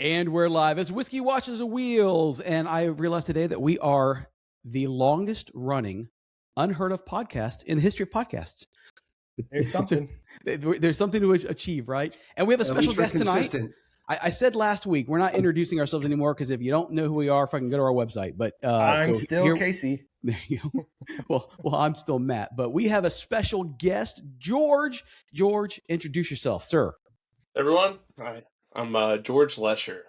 And we're live as Whiskey Watches the Wheels. And I realized today that we are the longest running, unheard of podcast in the history of podcasts. There's something. There's something to achieve, right? And we have a special guest tonight. I said last week, we're not introducing ourselves anymore because if you don't know who we are, fucking go to our website. But I'm still Casey. There you go. Well, I'm still Matt. But we have a special guest, George. George, introduce yourself, sir. Everyone, hi. I'm George Lesher.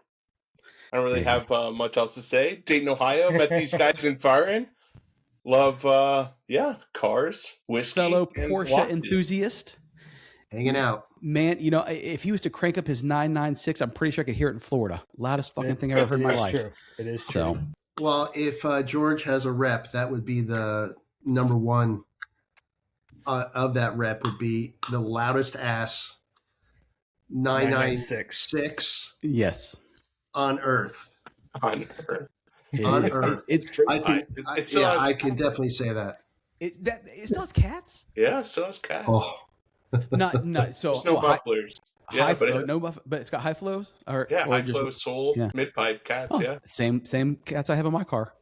I don't really have much else to say. Dayton, Ohio. Met these guys in Byron. Love, cars, whiskey. Fellow Porsche enthusiast. Hanging out. Man, you know, if he was to crank up his 996, I'm pretty sure I could hear it in Florida. Loudest fucking thing I've ever heard in my life. True. It is true. So, well, if George has a rep, that would be the number one of that rep would be the loudest ass 996 yes. on Earth. On Earth. On Earth. It's true. I can definitely say that. It still has cats? Yeah, it still has cats. Oh. Not so. There's no mufflers. But it's got high flows. High flow, soul, mid pipe cats. Oh, yeah, same cats I have in my car.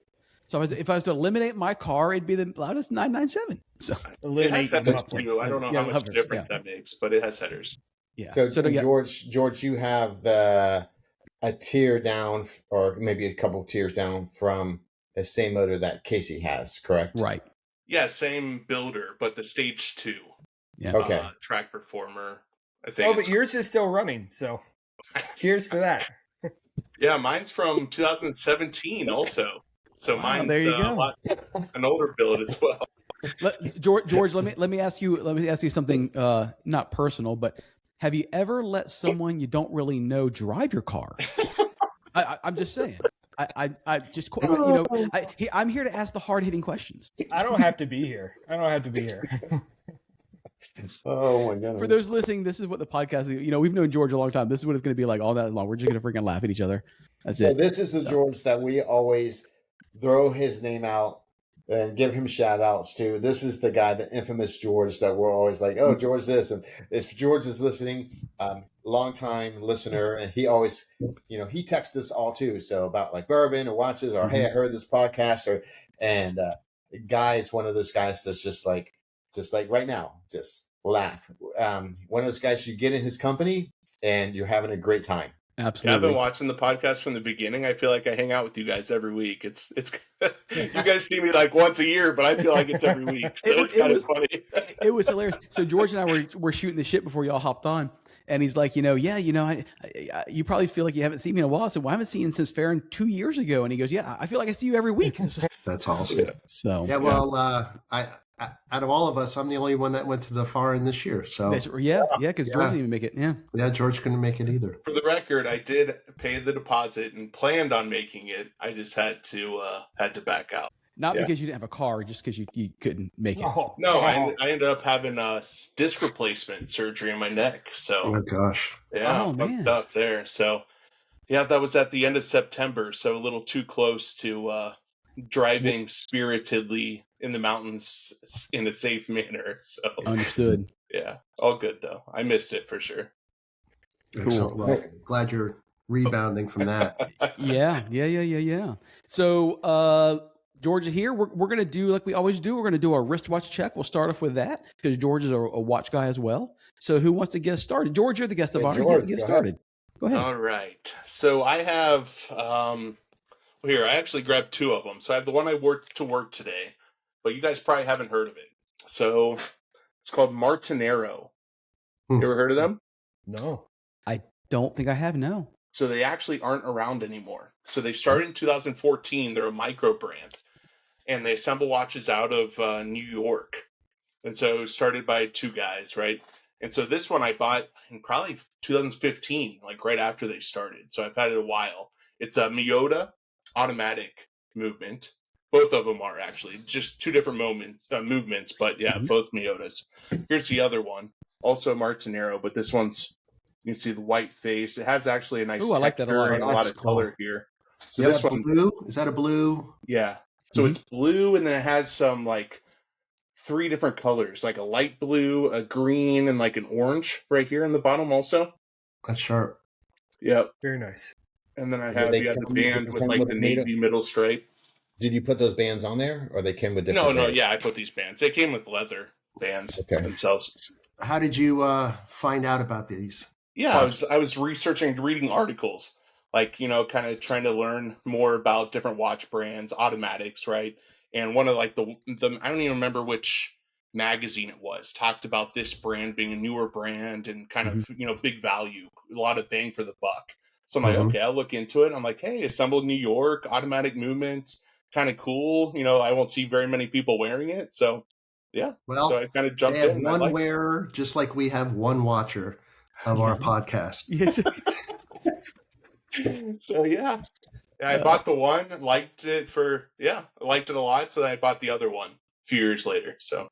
So if I was to eliminate my car, it'd be the loudest 997. So it has headers too. I don't know how much difference that makes, but it has headers. Yeah. So George, you have a tier down, or maybe a couple tiers down from the same motor that Casey has, correct? Right. Yeah, same builder, but the stage 2. Yeah. Okay. Track performer. I think. Oh, but yours is still running, so cheers to that. Yeah, mine's from 2017 also. So mine's there you go. An older build as well. George, let me ask you something not personal, but have you ever let someone you don't really know drive your car? I'm just saying. I'm here to ask the hard hitting questions. I don't have to be here. Oh my god! For those listening, this is what the podcast is. You know, we've known George a long time. This is what it's going to be like all that long. We're just going to freaking laugh at each other. That's it. This is the George that we always throw his name out and give him shout outs to. This is the guy, the infamous George that we're always like, oh, George this. And if George is listening, long time listener, and he always, he texts us all too. So about like bourbon or watches or, hey, I heard this podcast and Guy is one of those guys that's just like right now, just laugh. One of those guys, you get in his company and you're having a great time. Absolutely. Yeah, I've been watching the podcast from the beginning. I feel like I hang out with you guys every week. It's you guys see me like once a year, but I feel like it's every week. So it's kind of funny. It was hilarious. So George and I were shooting the shit before y'all hopped on, and he's like, you probably feel like you haven't seen me in a while. I said, well, I haven't seen you since Farron 2 years ago, and he goes, yeah, I feel like I see you every week. That's awesome. Yeah. So yeah, well, I out of all of us, I'm the only one that went to the Foreign this year. So because George didn't even make it. Yeah, George couldn't make it either. For the record, I did pay the deposit and planned on making it. I just had to back out. Not because you didn't have a car, just because you couldn't make it. No, I ended up having disc replacement surgery in my neck. So oh gosh, yeah, fucked up there. So yeah, that was at the end of September. So a little too close to driving spiritedly in the mountains in a safe manner. So understood. Yeah, all good though. I missed it for sure. Cool. Well, glad you're rebounding from that. Yeah. So George is here. We're gonna do like we always do. We're gonna do our wristwatch check. We'll start off with that because George is a watch guy as well. So who wants to get started? George, you're the guest of honor. George, get started. Go ahead. All right. So I have here, I actually grabbed 2 of them. So I have the one I wore to work today, but you guys probably haven't heard of it. So it's called Martinero. You ever heard of them? No. I don't think I have, no. So they actually aren't around anymore. So they started in 2014. They're a micro brand, and they assemble watches out of New York. And so it was started by 2 guys, right? And so this one I bought in probably 2015, like right after they started. So I've had it a while. It's a Miyota automatic movement. Both of them are actually just 2 different movements, but yeah, both Miyotas. Here's the other one, also Martinero, but this one's, you can see the white face. It has actually a nice texture, I like that a lot. and a lot of color here. So is this that one, blue? Is that a blue? Yeah. So it's blue, and then it has some like 3 different colors, like a light blue, a green, and like an orange right here in the bottom also. That's sharp. Yep. Very nice. And then I Did have they the come- band did they with come like with the a native- navy middle stripe. Did you put those bands on there, or they came with different? No, bands? yeah, I put these bands. They came with leather bands themselves. How did you find out about these? Yeah, I was researching, reading articles, like, kind of trying to learn more about different watch brands, automatics, right? And one of like the I don't even remember which magazine it was, talked about this brand being a newer brand and kind of, big value, a lot of bang for the buck. So I'm like, okay, I'll look into it. I'm like, hey, assembled in New York, automatic movements, kind of cool. I won't see very many people wearing it. So yeah, Well, so I kind of they jumped have in. one wearer, just like we have one watcher of our podcast. Yes. So yeah, I bought the one, liked it I liked it a lot. So I bought the other one a few years later. So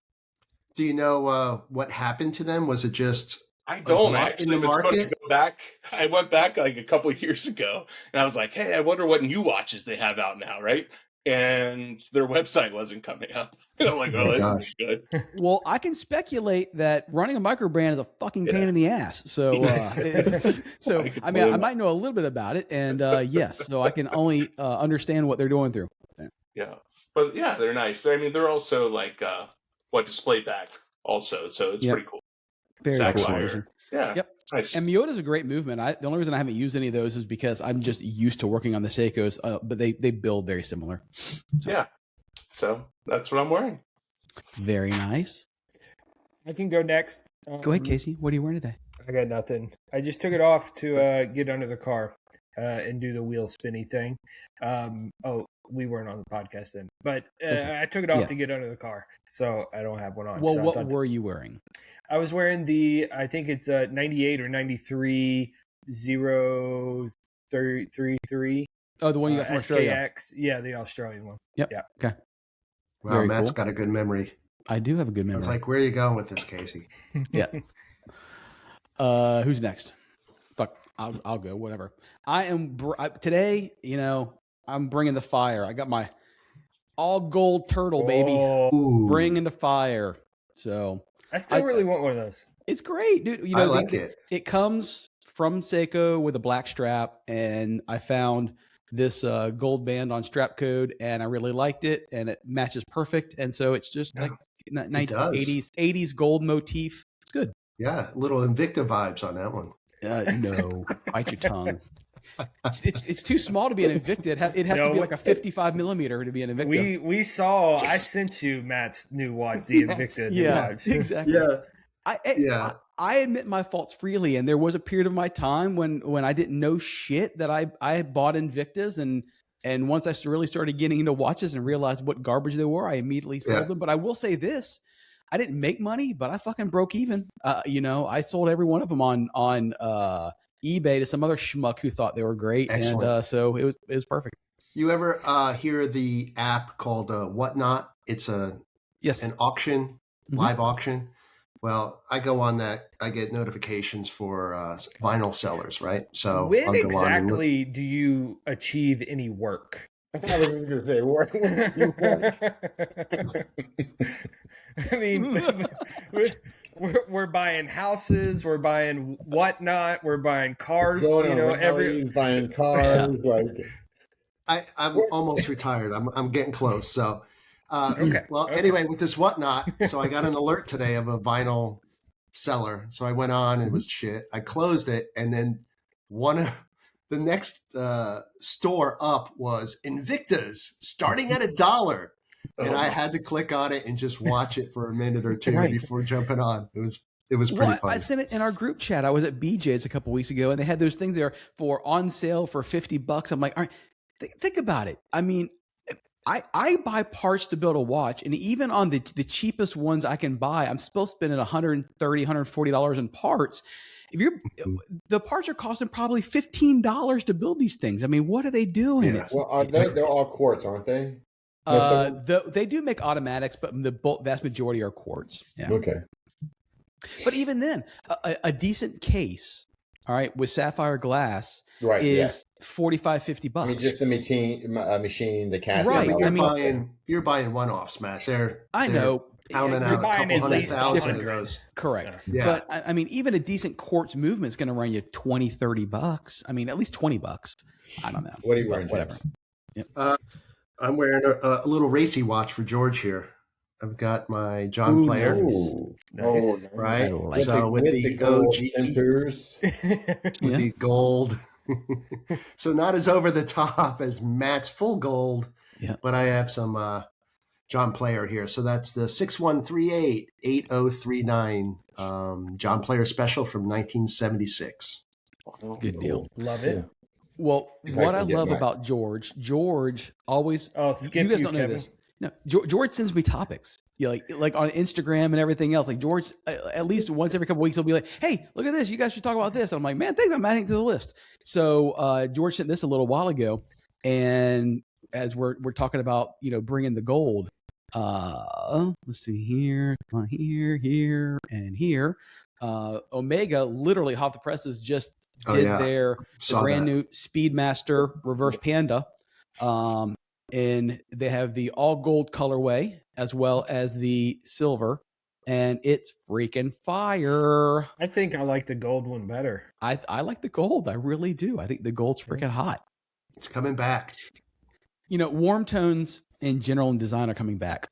Do you know what happened to them? Was it just I don't glut actually. in the Was supposed to market? go back. I went back like a couple of years ago, and I was like, "Hey, I wonder what new watches they have out now, right?" And their website wasn't coming up. And I'm like, Oh "Oh, my this gosh. is good." Well, I can speculate that running a micro brand is a fucking pain Yeah. in the ass. So, I could I mean, I believe might know a little bit about it, and yes, so I can only understand what they're going through. Yeah, but yeah, they're nice. I mean, they're also like display back also, so it's Yep. pretty cool. Very cool. Sapphire. Yeah. Yep. Nice. And Miyota's a great movement. The only reason I haven't used any of those is because I'm just used to working on the Seikos, but they build very similar. So, Yeah. So that's what I'm wearing. very nice. I can go next. Go ahead, Casey. What are you wearing today? I got nothing. I just took it off to get under the car and do the wheel spinny thing. We weren't on the podcast then, but I took it off to get under the car, so I don't have one on. Well, so what were you wearing? I was wearing I think it's 98 or 93 0333. Oh, the one you got from Australia. SKX. Yeah, the Australian one. Yep. Yeah. Okay. Wow, Very Matt's cool. got a good memory. I do have a good I memory. was like, where are you going with this, Casey? Yeah. Who's next? Fuck, I'll go. Whatever. I am today. I'm bringing the fire. I got my all gold turtle, baby. Oh, Ooh, Bringing the fire. So I still really want one of those. it's great, dude. I like it. It comes from Seiko with a black strap, and I found this gold band on strap code, and I really liked it, and it matches perfect. And so it's just like 1980s gold motif. It's good. Yeah, little Invicta vibes on that one. No, bite your tongue. It's too small to be an Invicta. It'd have to be like a 55 millimeter to be an Invicta. We saw. I sent you Matt's new watch, the Invicta. new watch. Exactly. Yeah. I admit my faults freely, and there was a period of my time when I didn't know shit that I bought Invictas, and once I really started getting into watches and realized what garbage they were, I immediately sold them. But I will say this: I didn't make money, but I fucking broke even. I sold every one of them on eBay to some other schmuck who thought they were great. Excellent. And so it was perfect. You ever hear the app called Whatnot? It's an auction, live auction. Well, I go on that. I get notifications for vinyl sellers, right? So when I'll go exactly do you achieve any work? I was going to say work. I mean, we're buying houses, we're buying whatnot, we're buying cars. Buying cars. I'm almost retired. I'm getting close. So, Okay. Well, anyway, with this Whatnot, so I got an alert today of a vinyl seller. So I went on and it was shit. I closed it, and then the next store up was Invictas starting at $1. And I had to click on it and just watch it for a minute or two before jumping on. It was pretty fun. I sent it in our group chat. I was at BJ's a couple weeks ago, and they had those things there for on sale for $50. I'm like, all right, think about it. I mean, I buy parts to build a watch, and even on the cheapest ones I can buy, I'm still spending $130, $140 in parts. The parts are costing probably $15 to build these things. I mean, what are they doing? Yeah. Well, they're all quartz, aren't they? They do make automatics, but the vast majority are quartz. Yeah. Okay. But even then, a decent case, all right, with sapphire glass is $45-$50. I mean, just the machine, the casting. Right. But you're buying one-offs, Matt. I know, Pounding you're out a buying couple at hundred least thousand of 100. those. Correct. Yeah. But I mean, even a decent quartz movement is going to run you $20-$30. I mean, at least $20. I don't know. What are you But wearing, whatever. James? Yep. I'm wearing a little racy watch for George here. I've got my John Ooh, Player, nice. Ooh, Nice. right? I like So with the gold OG, centers. with Yeah. the gold. So not as over the top as Matt's full gold, Yeah. but I have some John Player here. So that's the 6138-8039 John Player special from 1976. Good deal. Love it. Well, If what I I can get love my- about George always. Oh, skip you guys you, don't know Kevin. this. No, George sends me topics. Yeah, like on Instagram and everything else. Like George, at least once every couple weeks, he'll be like, "Hey, look at this! You guys should talk about this." And I'm like, "Man, thanks. I'm adding to the list." So George sent this a little while ago, and as we're talking about, bringing the gold. Let's see here, come on here, and here. Omega, literally, hot off the presses, just did their brand new Speedmaster Reverse Panda. And they have the all gold colorway as well as the silver, and it's freaking fire. I think I like the gold one better. I like the gold. I really do. I think the gold's freaking hot. It's coming back. Warm tones in general and design are coming back.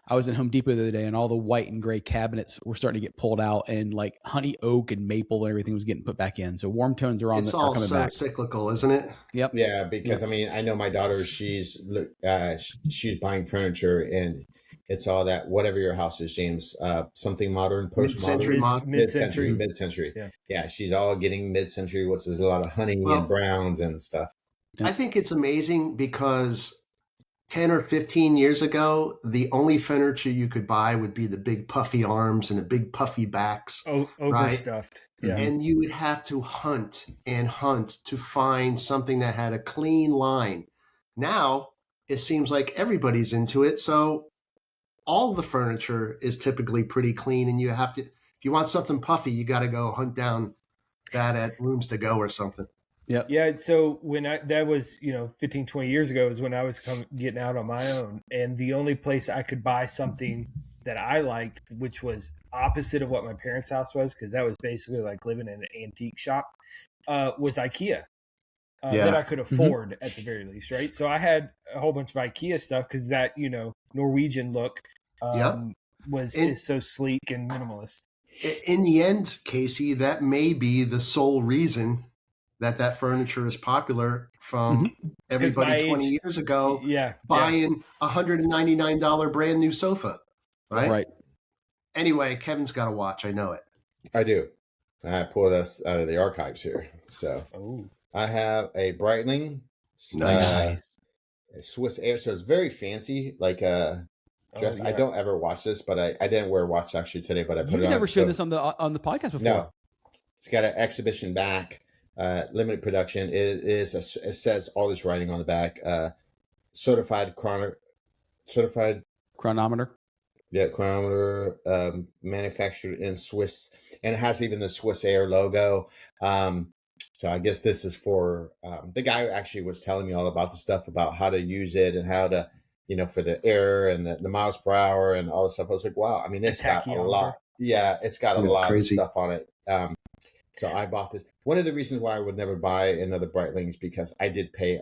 I was in Home Depot the other day, and all the white and gray cabinets were starting to get pulled out, and like honey oak and maple and everything was getting put back in. So warm tones are It's are all coming so back. cyclical, isn't it? Yep. Yeah, because I mean, I know my daughter. She's buying furniture, and it's all that. Whatever your house is, James. Something modern, Mid-century postmodern, Mid-century. mid-century. Yeah. Yeah, she's all getting mid-century. There's a lot of honey and browns and stuff. I think it's amazing because 10 or 15 years ago, the only furniture you could buy would be the big puffy arms and the big puffy backs. Overstuffed. Yeah. And you would have to hunt and hunt to find something that had a clean line. Now, it seems like everybody's into it. So all the furniture is typically pretty clean. And you have to, if you want something puffy, you got to go hunt down that at Rooms to Go or something. Yep. Yeah. So that was, 15, 20 years ago is when I was getting out on my own. And the only place I could buy something that I liked, which was opposite of what my parents' house was, because that was basically like living in an antique shop, was IKEA. That I could afford at the very least. Right. So I had a whole bunch of IKEA stuff because that, Norwegian look is so sleek and minimalist. In the end, Casey, that may be the sole reason that furniture is popular from everybody 20 years ago buying a $199 brand new sofa, right? Anyway, Kevin's got a watch. I know it. I do. I pulled this out of the archives here. So I have a Breitling. Nice. Swiss Air. So it's very fancy, like dress. I don't ever watch this, but I didn't wear a watch actually today, but I put it on. You've never showed this on the podcast before. No. It's got an exhibition back. Limited production. It says all this writing on the back. Certified chronometer. Yeah, chronometer. Manufactured in Swiss, and it has even the Swiss Air logo. So I guess this is for the guy who actually was telling me all about the stuff about how to use it and how to, for the air and the miles per hour and all this stuff. I was like, wow. I mean, it's got a lot. Yeah, it's got a lot of stuff on it. So I bought this. One of the reasons why I would never buy another Breitling is because I did pay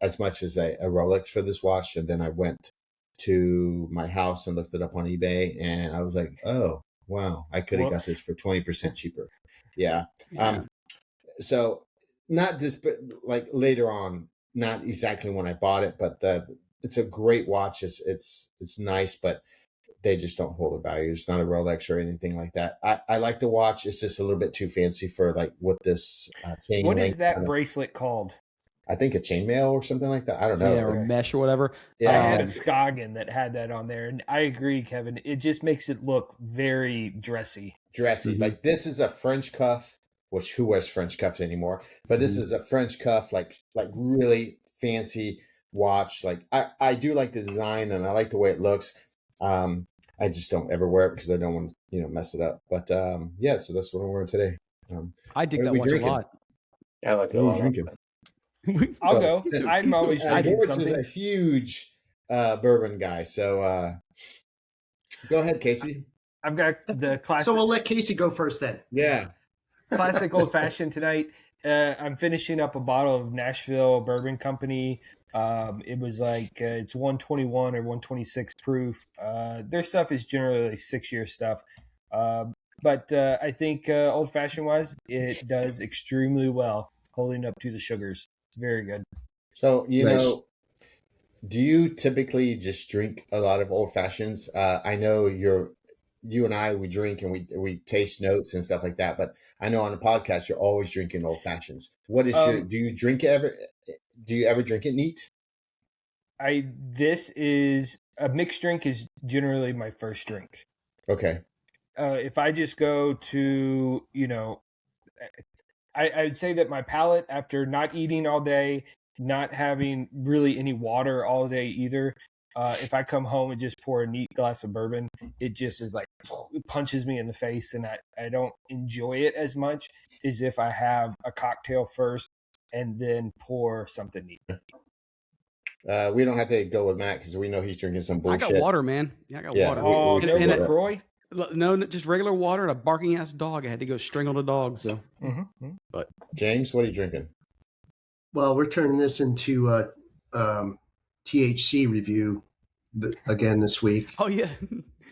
as much as a Rolex for this watch. And then I went to my house and looked it up on eBay. And I was like, oh, wow, I could have got this for 20% cheaper. Yeah. So not this, but like later on, not exactly when I bought it, but it's a great watch. It's nice, but they just don't hold a value. It's not a Rolex or anything like that. I like the watch. It's just a little bit too fancy for like what this chain. What is that bracelet called? I think a chainmail or something like that. I don't know. Yeah, or mesh or whatever. Yeah, I had a Scoggin that had that on there, and I agree, Kevin. It just makes it look very dressy. Like this is a French cuff, which who wears French cuffs anymore? But this is a French cuff, like really fancy watch. Like I do like the design and I like the way it looks. I just don't ever wear it because I don't want to, mess it up. But so that's what I'm wearing today. I dig that watch a lot. Yeah, I like it a lot. Drinking? I'll go. I'm always drinking George something. is a huge bourbon guy, so Go ahead, Casey. I've got the classic. So we'll let Casey go first then. Yeah. Classic old fashioned tonight. I'm finishing up a bottle of Nashville Bourbon Company. It was like it's 121 or 126 proof. Their stuff is generally 6-year stuff. But I think old fashioned wise, it does extremely well, holding up to the sugars. It's very good. So, Nice. do you typically just drink a lot of old fashions? I know you and I, we drink and we taste notes and stuff like that, but I know on the podcast, you're always drinking old fashions. What is do you ever drink it neat? This is a mixed drink is generally my first drink. Okay. If I just go to, I'd say that my palate, after not eating all day, not having really any water all day either, if I come home and just pour a neat glass of bourbon, it just is like, it punches me in the face, and I don't enjoy it as much as if I have a cocktail first and then pour something neat. We don't have to go with Matt because we know he's drinking some bullshit. I got water, man. Yeah, I got water. Oh, we- no and LaCroix? No, just regular water and a barking ass dog. I had to go strangle the dog. So, Mm-hmm. James, what are you drinking? Well, we're turning this into a THC review again this week. oh yeah,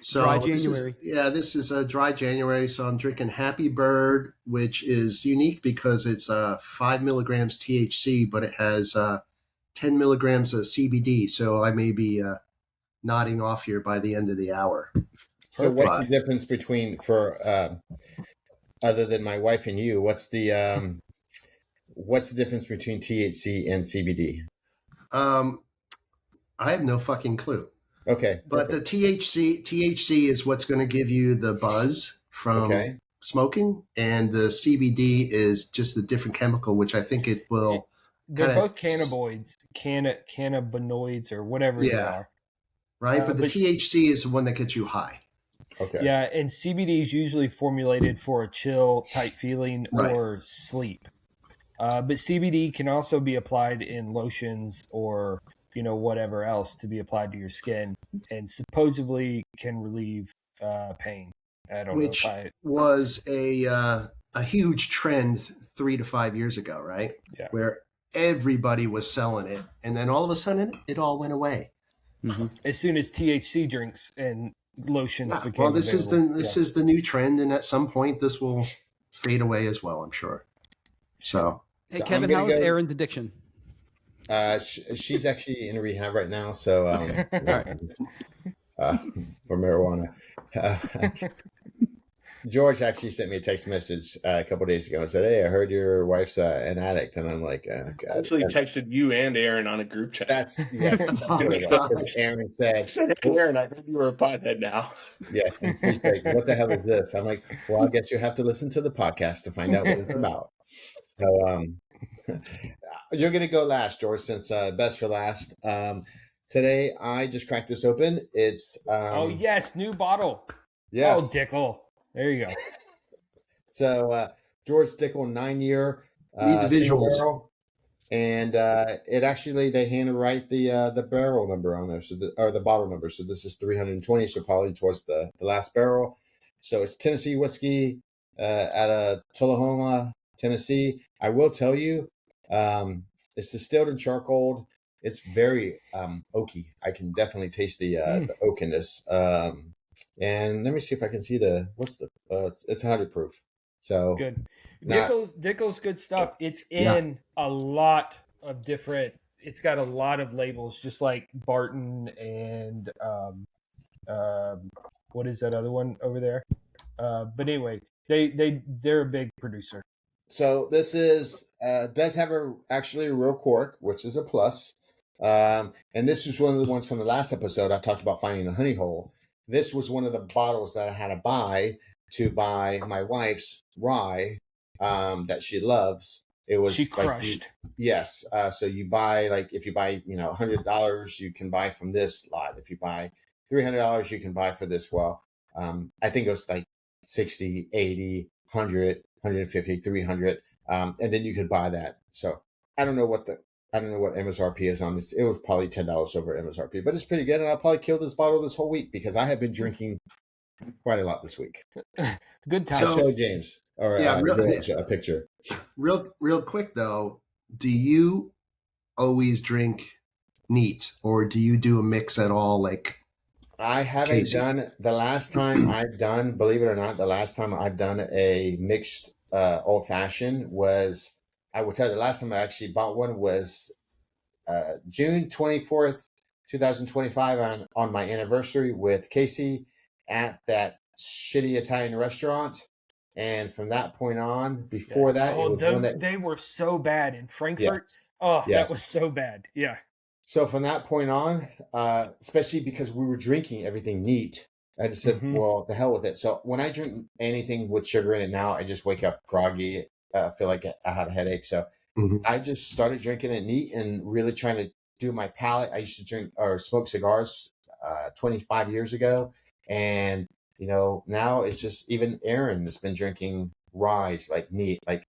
So dry this is- January. this is a dry January. So I'm drinking Happy Bird, which is unique because it's 5 milligrams THC, but it has 10 milligrams of CBD. So I may be nodding off here by the end of the hour. So what's the difference between other than my wife and you? What's the difference between THC and CBD? I have no fucking clue. Okay, But the THC is what's going to give you the buzz from smoking, and the CBD is just a different chemical, which I think it will. They're both cannabinoids, cannabinoids, or whatever they are. Right, but the THC is the one that gets you high. Okay. Yeah, and CBD is usually formulated for a chill type feeling or sleep. But CBD can also be applied in lotions or whatever else to be applied to your skin, and supposedly can relieve pain. I don't know if was a huge trend 3 to 5 years ago, right? Yeah. Where everybody was selling it, and then all of a sudden it all went away. Mm-hmm. As soon as THC drinks and lotions became well, this available. is the new trend, and at some point this will fade away as well, I'm sure. So, hey Kevin, how is Erin's addiction? She's actually in rehab right now, so Right. for marijuana. George actually sent me a text message a couple of days ago and said, "Hey, I heard your wife's an addict," and I'm like, God, I actually texted you and Aaron on a group chat. Yes. Aaron said, Aaron, I heard you were a pothead now. Yeah, and he's like, "What the hell is this?" I'm like, "Well, I guess you have to listen to the podcast to find out what it's about." So, you're gonna go last, George, since best for last. Today, I just cracked this open. It's oh yes, new bottle. Yes. Oh, Dickel. There you go. So George Dickel 9-year need the visuals. barrel, and it actually they handwrite the barrel number on there, or the bottle number. So this is 320, so probably towards the last barrel. So it's Tennessee whiskey out of Tullahoma, Tennessee. I will tell you, it's distilled in charcoal. It's very oaky. I can definitely taste the oakiness. And let me see if I can see it's 100 proof. So good. Dickel's good stuff. It's in a lot of different. It's got a lot of labels, just like Barton and what is that other one over there? But anyway, they're a big producer. So this is does have actually a real cork, which is a plus. And this is one of the ones from the last episode. I talked about finding a honey hole. This was one of the bottles that I had to buy my wife's rye that she loves. It was she crushed. Yes. So you buy, like, if you buy, $100, you can buy from this lot. If you buy $300, you can buy for this. Well, I think it was like 60, 80, 100, 150, 300. And then you could buy that. So I don't know what I don't know what MSRP is on this. It was probably $10 over MSRP, but it's pretty good. And I'll probably kill this bottle this whole week because I have been drinking quite a lot this week. Good I times. showed James or George a picture. Real quick though, do you always drink neat or do you do a mix at all? Like I haven't Casey. done the last time I've done, believe it or not, the last time I've done a mixed old fashioned was, I will tell you, the last time I actually bought one was June 24th, 2025 on my anniversary with Casey at that shitty Italian restaurant. And from that point on, before that, it was one that they were so bad in Frankfurt. Yes. Oh, Yes. that was so bad. Yeah. So from that point on, especially because we were drinking everything neat, I just said, well, the hell with it. So when I drink anything with sugar in it now, I just wake up groggy. I feel like I have a headache. So I just started drinking it neat and really trying to do my palate. I used to drink or smoke cigars 25 years ago. And, you know, now it's just even Aaron has been drinking rye like neat. Like,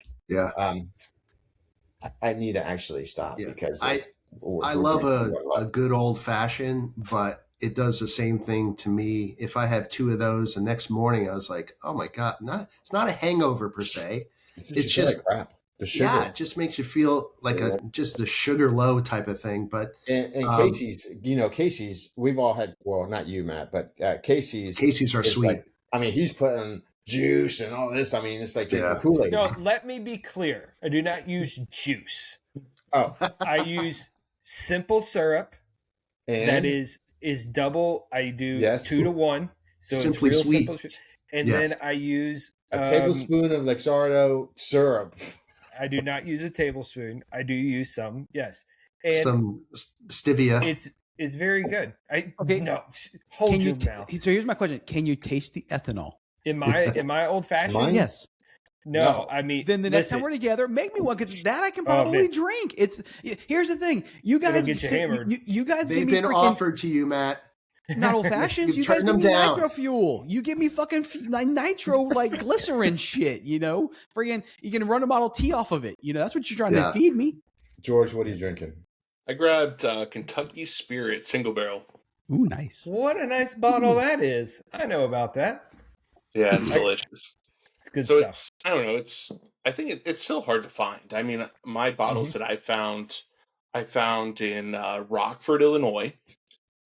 I need to actually stop because I love a good old fashioned, but it does the same thing to me. If I have two of those, the next morning I was like, oh my God, it's not a hangover per se. It's just like crap. The sugar. Yeah, it just makes you feel like just a sugar low type of thing. But and Casey's, we've all had, well, not you, Matt, but Casey's are sweet. Like, I mean, he's putting juice and all this. I mean, it's like drinking Kool-Aid. No, let me be clear. I do not use juice. Oh, I use simple syrup. And that is double. I do 2 to 1, so Simply it's real sweet. simple. And then I use a tablespoon of Luxardo syrup. I do not use a tablespoon. I do use some, yes, and some stevia. It's very good. Hold your mouth. So here's my question: can you taste the ethanol in my old fashioned? Yes. No, I mean, then the next time we're together, make me one because that I can probably drink. Here's the thing: you guys, you guys, they've been offered to you, Matt. Not old fashions. You guys give me nitro fuel. You give me fucking nitro like glycerin shit. You know, friggin', you can run a Model T off of it. You know, that's what you're trying to feed me. George, what are you drinking? I grabbed Kentucky Spirit single barrel. Ooh, nice. What a nice bottle that is. I know about that. Yeah, it's delicious. It's good stuff. I don't know. I think it's still hard to find. I mean, my bottles that I found in Rockford, Illinois.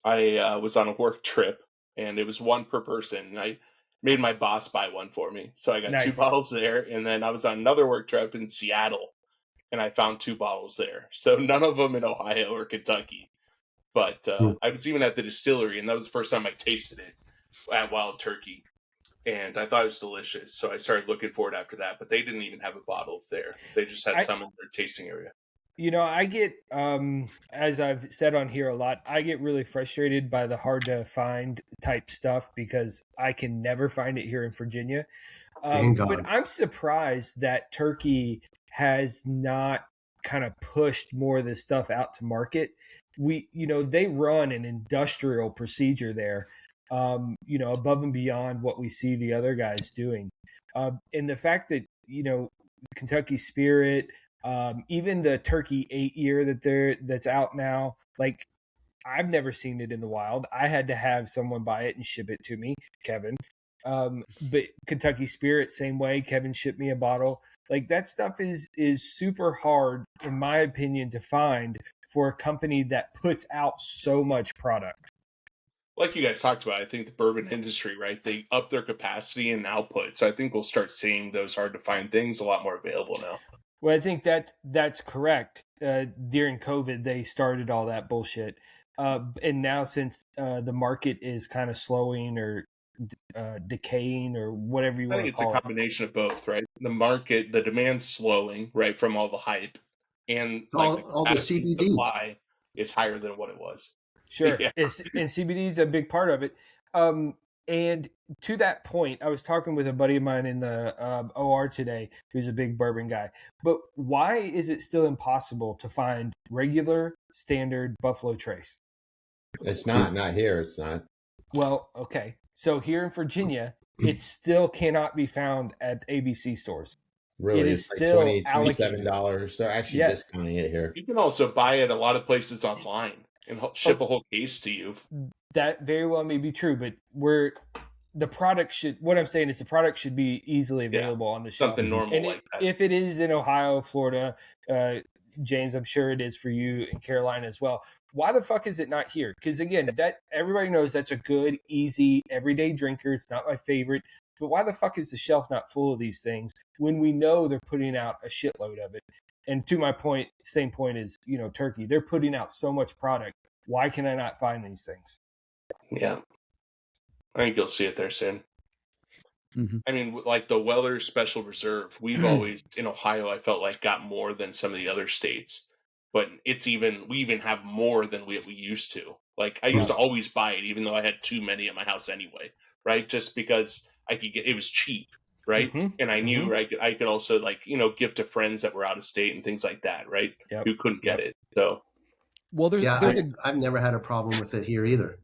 I was on a work trip, and it was one per person. And I made my boss buy one for me, so I got 2 bottles there. And then I was on another work trip in Seattle, and I found 2 bottles there. So none of them in Ohio or Kentucky. But I was even at the distillery, and that was the first time I tasted it at Wild Turkey. And I thought it was delicious, so I started looking for it after that. But they didn't even have a bottle there. They just had some in their tasting area. You know, I get, as I've said on here a lot, I get really frustrated by the hard to find type stuff because I can never find it here in Virginia. But I'm surprised that Turkey has not kind of pushed more of this stuff out to market. They run an industrial procedure there, above and beyond what we see the other guys doing. And the fact that, Kentucky Spirit, even the Turkey 8-year that's out now, like I've never seen it in the wild. I had to have someone buy it and ship it to me, Kevin. But Kentucky Spirit, same way. Kevin shipped me a bottle. Like that stuff is super hard, in my opinion, to find for a company that puts out so much product. Like you guys talked about, I think the bourbon industry, right? They up their capacity and output. So I think we'll start seeing those hard to find things a lot more available now. Well, I think that's correct. During COVID, they started all that bullshit. And now since the market is kind of slowing or decaying or whatever you want to call it. It's a combination of both, right? The market, the demand's slowing, right, from all the hype. And all the CBD supply is higher than what it was. Sure. Yeah. And CBD is a big part of it. And to that point, I was talking with a buddy of mine in the OR today, who's a big bourbon guy. But why is it still impossible to find regular, standard Buffalo Trace? It's not here. It's not. Well, okay. So here in Virginia, it still cannot be found at ABC stores. Really, it it's is like still $27. allocated. They're actually Yes. discounting it here. You can also buy it a lot of places online and ship a whole case to you. That very well may be true, but the product should. What I'm saying is the product should be easily available on the shelf. Something normal And like that. if it is in Ohio, Florida, James, I'm sure it is for you in Carolina as well. Why the fuck is it not here? Because again, that everybody knows that's a good, easy, everyday drinker. It's not my favorite. But why the fuck is the shelf not full of these things when we know they're putting out a shitload of it? And to my point, same point is, Turkey. They're putting out so much product. Why can I not find these things? Yeah. I think you'll see it there soon. Mm-hmm. I mean, like the Weller Special Reserve, we've always, in Ohio, I felt like got more than some of the other states. But we even have more than we used to. Like, I used to always buy it, even though I had too many at my house anyway, right? Just because it was cheap, right? Mm-hmm. And I knew I could also, like, give to friends that were out of state and things like that, right? Yep. Who couldn't get it. So, Well, I've never had a problem with it here either.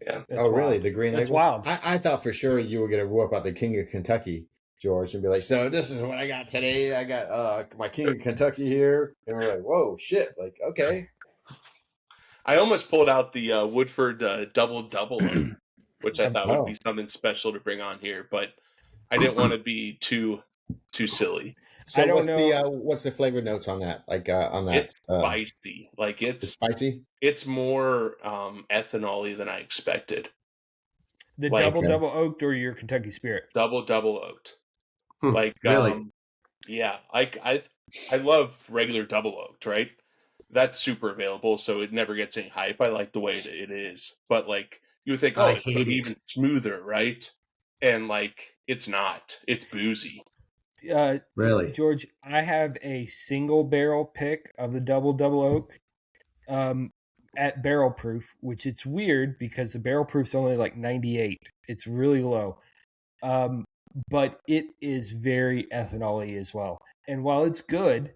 yeah. That's really? wild. The green That's label? wild. I thought for sure you were going to whoop out the King of Kentucky, George, and be like, so this is what I got today. I got my King of Kentucky here. And we're like, whoa, shit. Like, okay. I almost pulled out the Woodford double, which I thought would be something special to bring on here, but I didn't want to be too silly. So I don't know. What's the flavor notes on that? Like on that, It's spicy. Like it's spicy. It's more ethanol-y than I expected. The Like, double oaked or your Kentucky Spirit? Double oaked. Like Really? yeah. I love regular double oaked, right? That's super available, so it never gets any hype. I like the way that it is, but like you would think, I it's gonna hate be it. even smoother, right? And like it's not. It's boozy. Really? George, I have a single barrel pick of the double oak at barrel proof, which it's weird because the barrel proof's only like 98. It's really low. But it is very ethanol-y as well. And while it's good,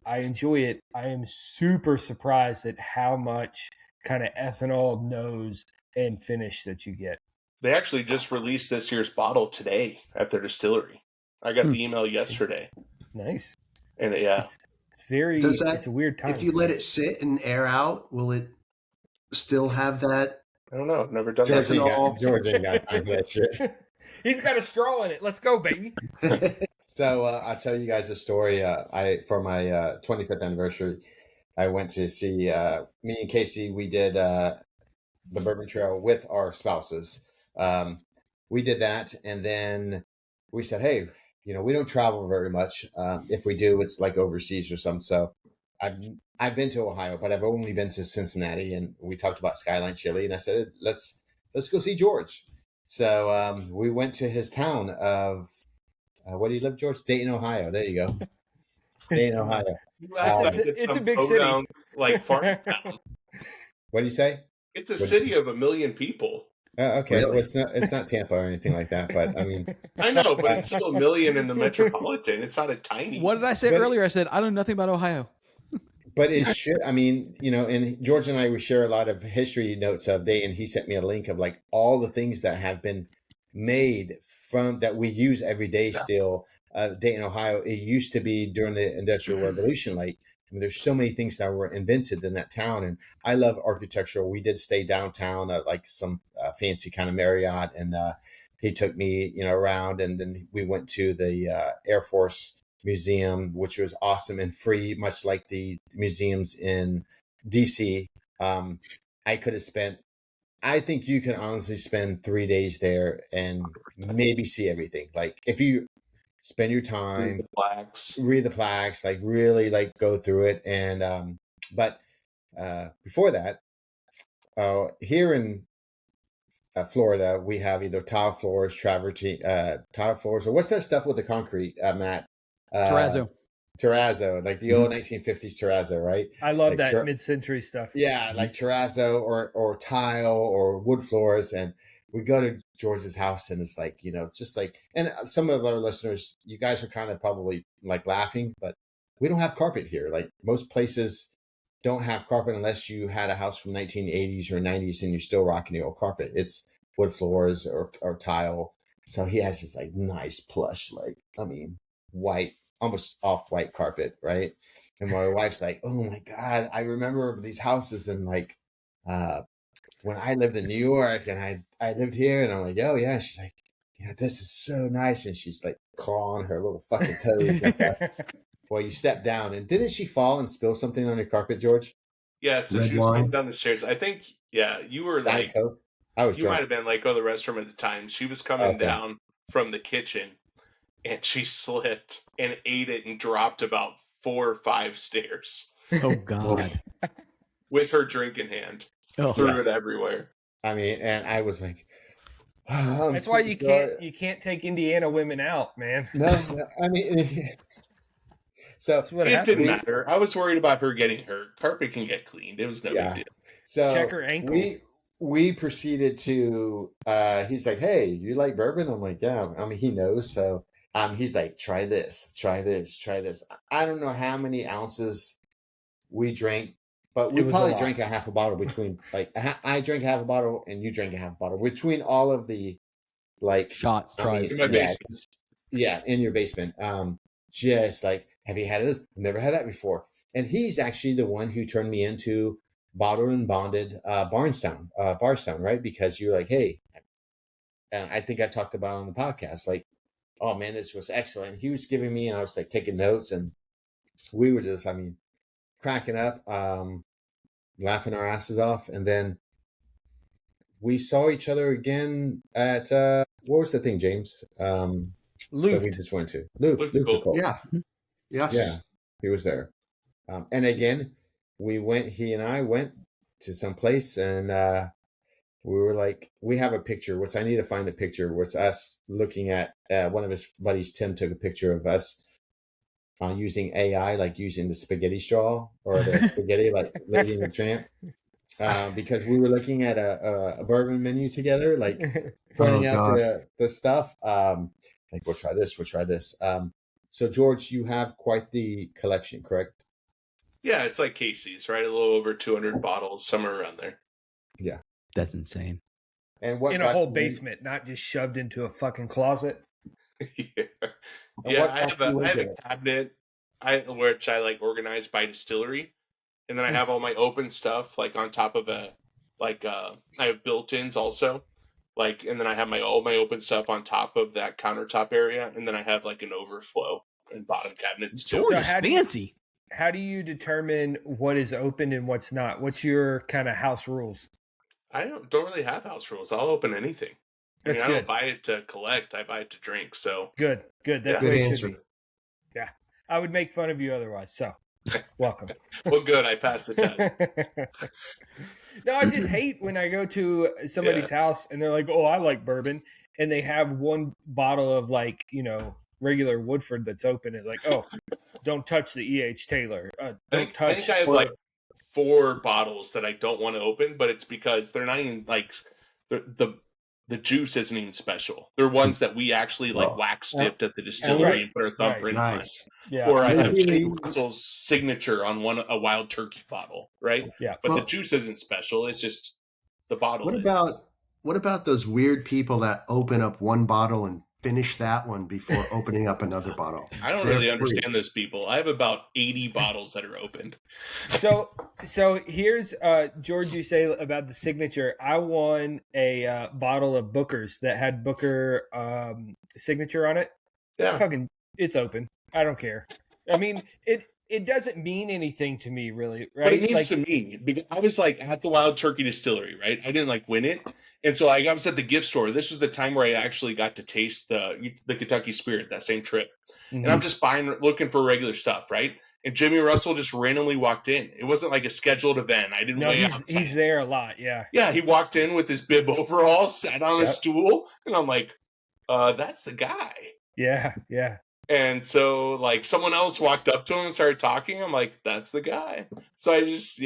I enjoy it. I am super surprised at how much kind of ethanol nose and finish that you get. They actually just released this year's bottle today at their distillery. I got the email yesterday. Nice. And It's very. It's a weird time. If you let it sit and air out, will it still have that? I don't know. I've never done George that. George ain't got time for that shit. He's got a straw in it. Let's go, baby. So I'll tell you guys a story. For my 25th anniversary, I went to see me and Casey. We did the Bourbon Trail with our spouses. We did that, and then we said, "Hey, we don't travel very much. If we do, it's like overseas or something." So I've been to Ohio, but I've only been to Cincinnati, and we talked about Skyline Chili, and I said, "Let's go see George." So we went to his town of. Where do you live, George? Dayton, Ohio. There you go. Dayton, Ohio. It's a big city. Like farm town. What do you say? It's a city of 1 million people. Okay, Really? well, it's not Tampa or anything like that, but I mean, I know, but it's still 1 million in the metropolitan. It's not a tiny. What did I say earlier? I said I know nothing about Ohio. but it should. I mean, and George and I, we share a lot of history notes of Dayton. He sent me a link of like all the things that have been made from that we use every day still. Dayton, Ohio. It used to be during the Industrial Revolution. Like, I mean, there's so many things that were invented in that town, and I love architecture. We did stay downtown at like some fancy kind of Marriott, and he took me, around, and then we went to the Air Force Museum, which was awesome and free, much like the museums in DC. I could have spent. I think you can honestly spend 3 days there and maybe see everything. Like if you spend your time, read the plaques, like really like go through it. And but before that, here in Florida, we have either tile floors, travertine, tile floors, or what's that stuff with the concrete, Matt? Terrazzo, like the old 1950s terrazzo, right? I love like that mid-century stuff. Yeah, like terrazzo or tile or wood floors. And we go to George's house, and it's like, just like, and some of our listeners, you guys are kind of probably like laughing, but we don't have carpet here. Like most places don't have carpet unless you had a house from 1980s or 90s and you're still rocking the old carpet. It's wood floors or tile. So he has this like nice plush, like, I mean, white, almost off-white carpet, right? And my wife's like, "Oh my God, I remember these houses and like when I lived in New York and I lived here." And I'm like, "Oh yeah." She's like, "This is so nice." And she's like clawing her little fucking toes and stuff. Well, you step down, and didn't she fall and spill something on your carpet, George? Yeah, so Red she was wine. going down the stairs. I think, yeah, you were Diet like, Coke? I was you might drunk. have been like, go to the restroom at the time. She was coming Okay. down from the kitchen, and she slipped and ate it and dropped about 4 or 5 stairs Oh God. with her drink in hand. Oh. Threw Yes. it everywhere. I mean, and I was like, "Oh, That's why you can't take Indiana women out, man. No, I mean, so That's what It happened. didn't matter. I was worried about her getting hurt. Carpet can get cleaned. It was no Yeah. big deal. So Check her ankle. we proceeded to. He's like, "Hey, you like bourbon?" I'm like, "Yeah." I mean, he knows. So he's like, "Try this, try this, try this." I don't know how many ounces we drank, but we It was a probably lot. drank a half a bottle between. Like, I drank half a bottle and you drank a half a bottle between all of the like Shots, I tries. In my basement. Yeah, in your basement. Just like, have you had this? I've never had that before. And he's actually the one who turned me into bottled and bonded Barstown, right? Because you're like, hey, and I think I talked about it on the podcast, like, oh man, this was excellent. He was giving me, and I was like taking notes, and we were just, I mean, cracking up, laughing our asses off, and then we saw each other again at what was the thing, James? That we Luft. just went to Luft Luft the Cool. Colt. Yeah. Yes. Yeah, he was there. And again, he and I went to some place, and we were like, we have a picture, which I need to find a picture, where it's us looking at one of his buddies, Tim, took a picture of us using AI, like using the spaghetti straw or the spaghetti, like Lady and the Tramp. Because we were looking at a bourbon menu together, like pointing out the stuff. Like, we'll try this, we'll try this. So, George, you have quite the collection, correct? Yeah, it's like Casey's, right? A little over 200 bottles, somewhere around there. Yeah. That's insane. And what In a whole basement, not just shoved into a fucking closet. Yeah, And yeah. what I have a cabinet, which I like organized by distillery, and then I have all my open stuff like on top of I have built-ins also, like, and then I have all my open stuff on top of that countertop area, and then I have like an overflow and bottom cabinets too. George So is how do you- fancy. How do you determine what is open and what's not? What's your kind of house rules? I don't really have house rules. I'll open anything. That's I good. don't buy it to collect. I buy it to drink. So Good. That's Yeah. the Good way it answer. should be. Yeah. I would make fun of you otherwise. So, welcome. well, good. I passed the test. No, I just hate when I go to somebody's house and they're like, "Oh, I like bourbon," and they have one bottle of like, regular Woodford that's open. It's like, "Oh, don't touch the E.H. Taylor. I Don't touch." think I have like 4 bottles that I don't want to open, but it's because they're not even like the juice isn't even special. They're ones that we actually like wax dipped at the distillery and put our thumbprint on. Nice. Yeah. Or I have Really? Jimmy Russell's signature on a Wild Turkey bottle, right? Yeah. But the Well- juice isn't special. It's just the bottle. What about those weird people that open up one bottle and finish that one before opening up another bottle? I don't They're really understand freaks. those people. I have about 80 bottles that are opened. So here's George. You say about the signature. I won a bottle of Booker's that had Booker signature on it. Yeah. It's open. I don't care. I mean, it doesn't mean anything to me, really, right? But it means to me, because I was like at the Wild Turkey Distillery, right? I didn't like win it. And so I was at the gift store. This was the time where I actually got to taste the Kentucky Spirit that same trip. Mhm. And I'm just looking for regular stuff, right? And Jimmy Russell just randomly walked in. It wasn't like a scheduled event. I didn't No, wait he's outside. he's there a lot. Yeah. Yeah, he walked in with his bib overall, sat on a Yep. stool, and I'm like, that's the guy. Yeah. And so, like, someone else walked up to him and started talking. I'm like, that's the guy. So I just,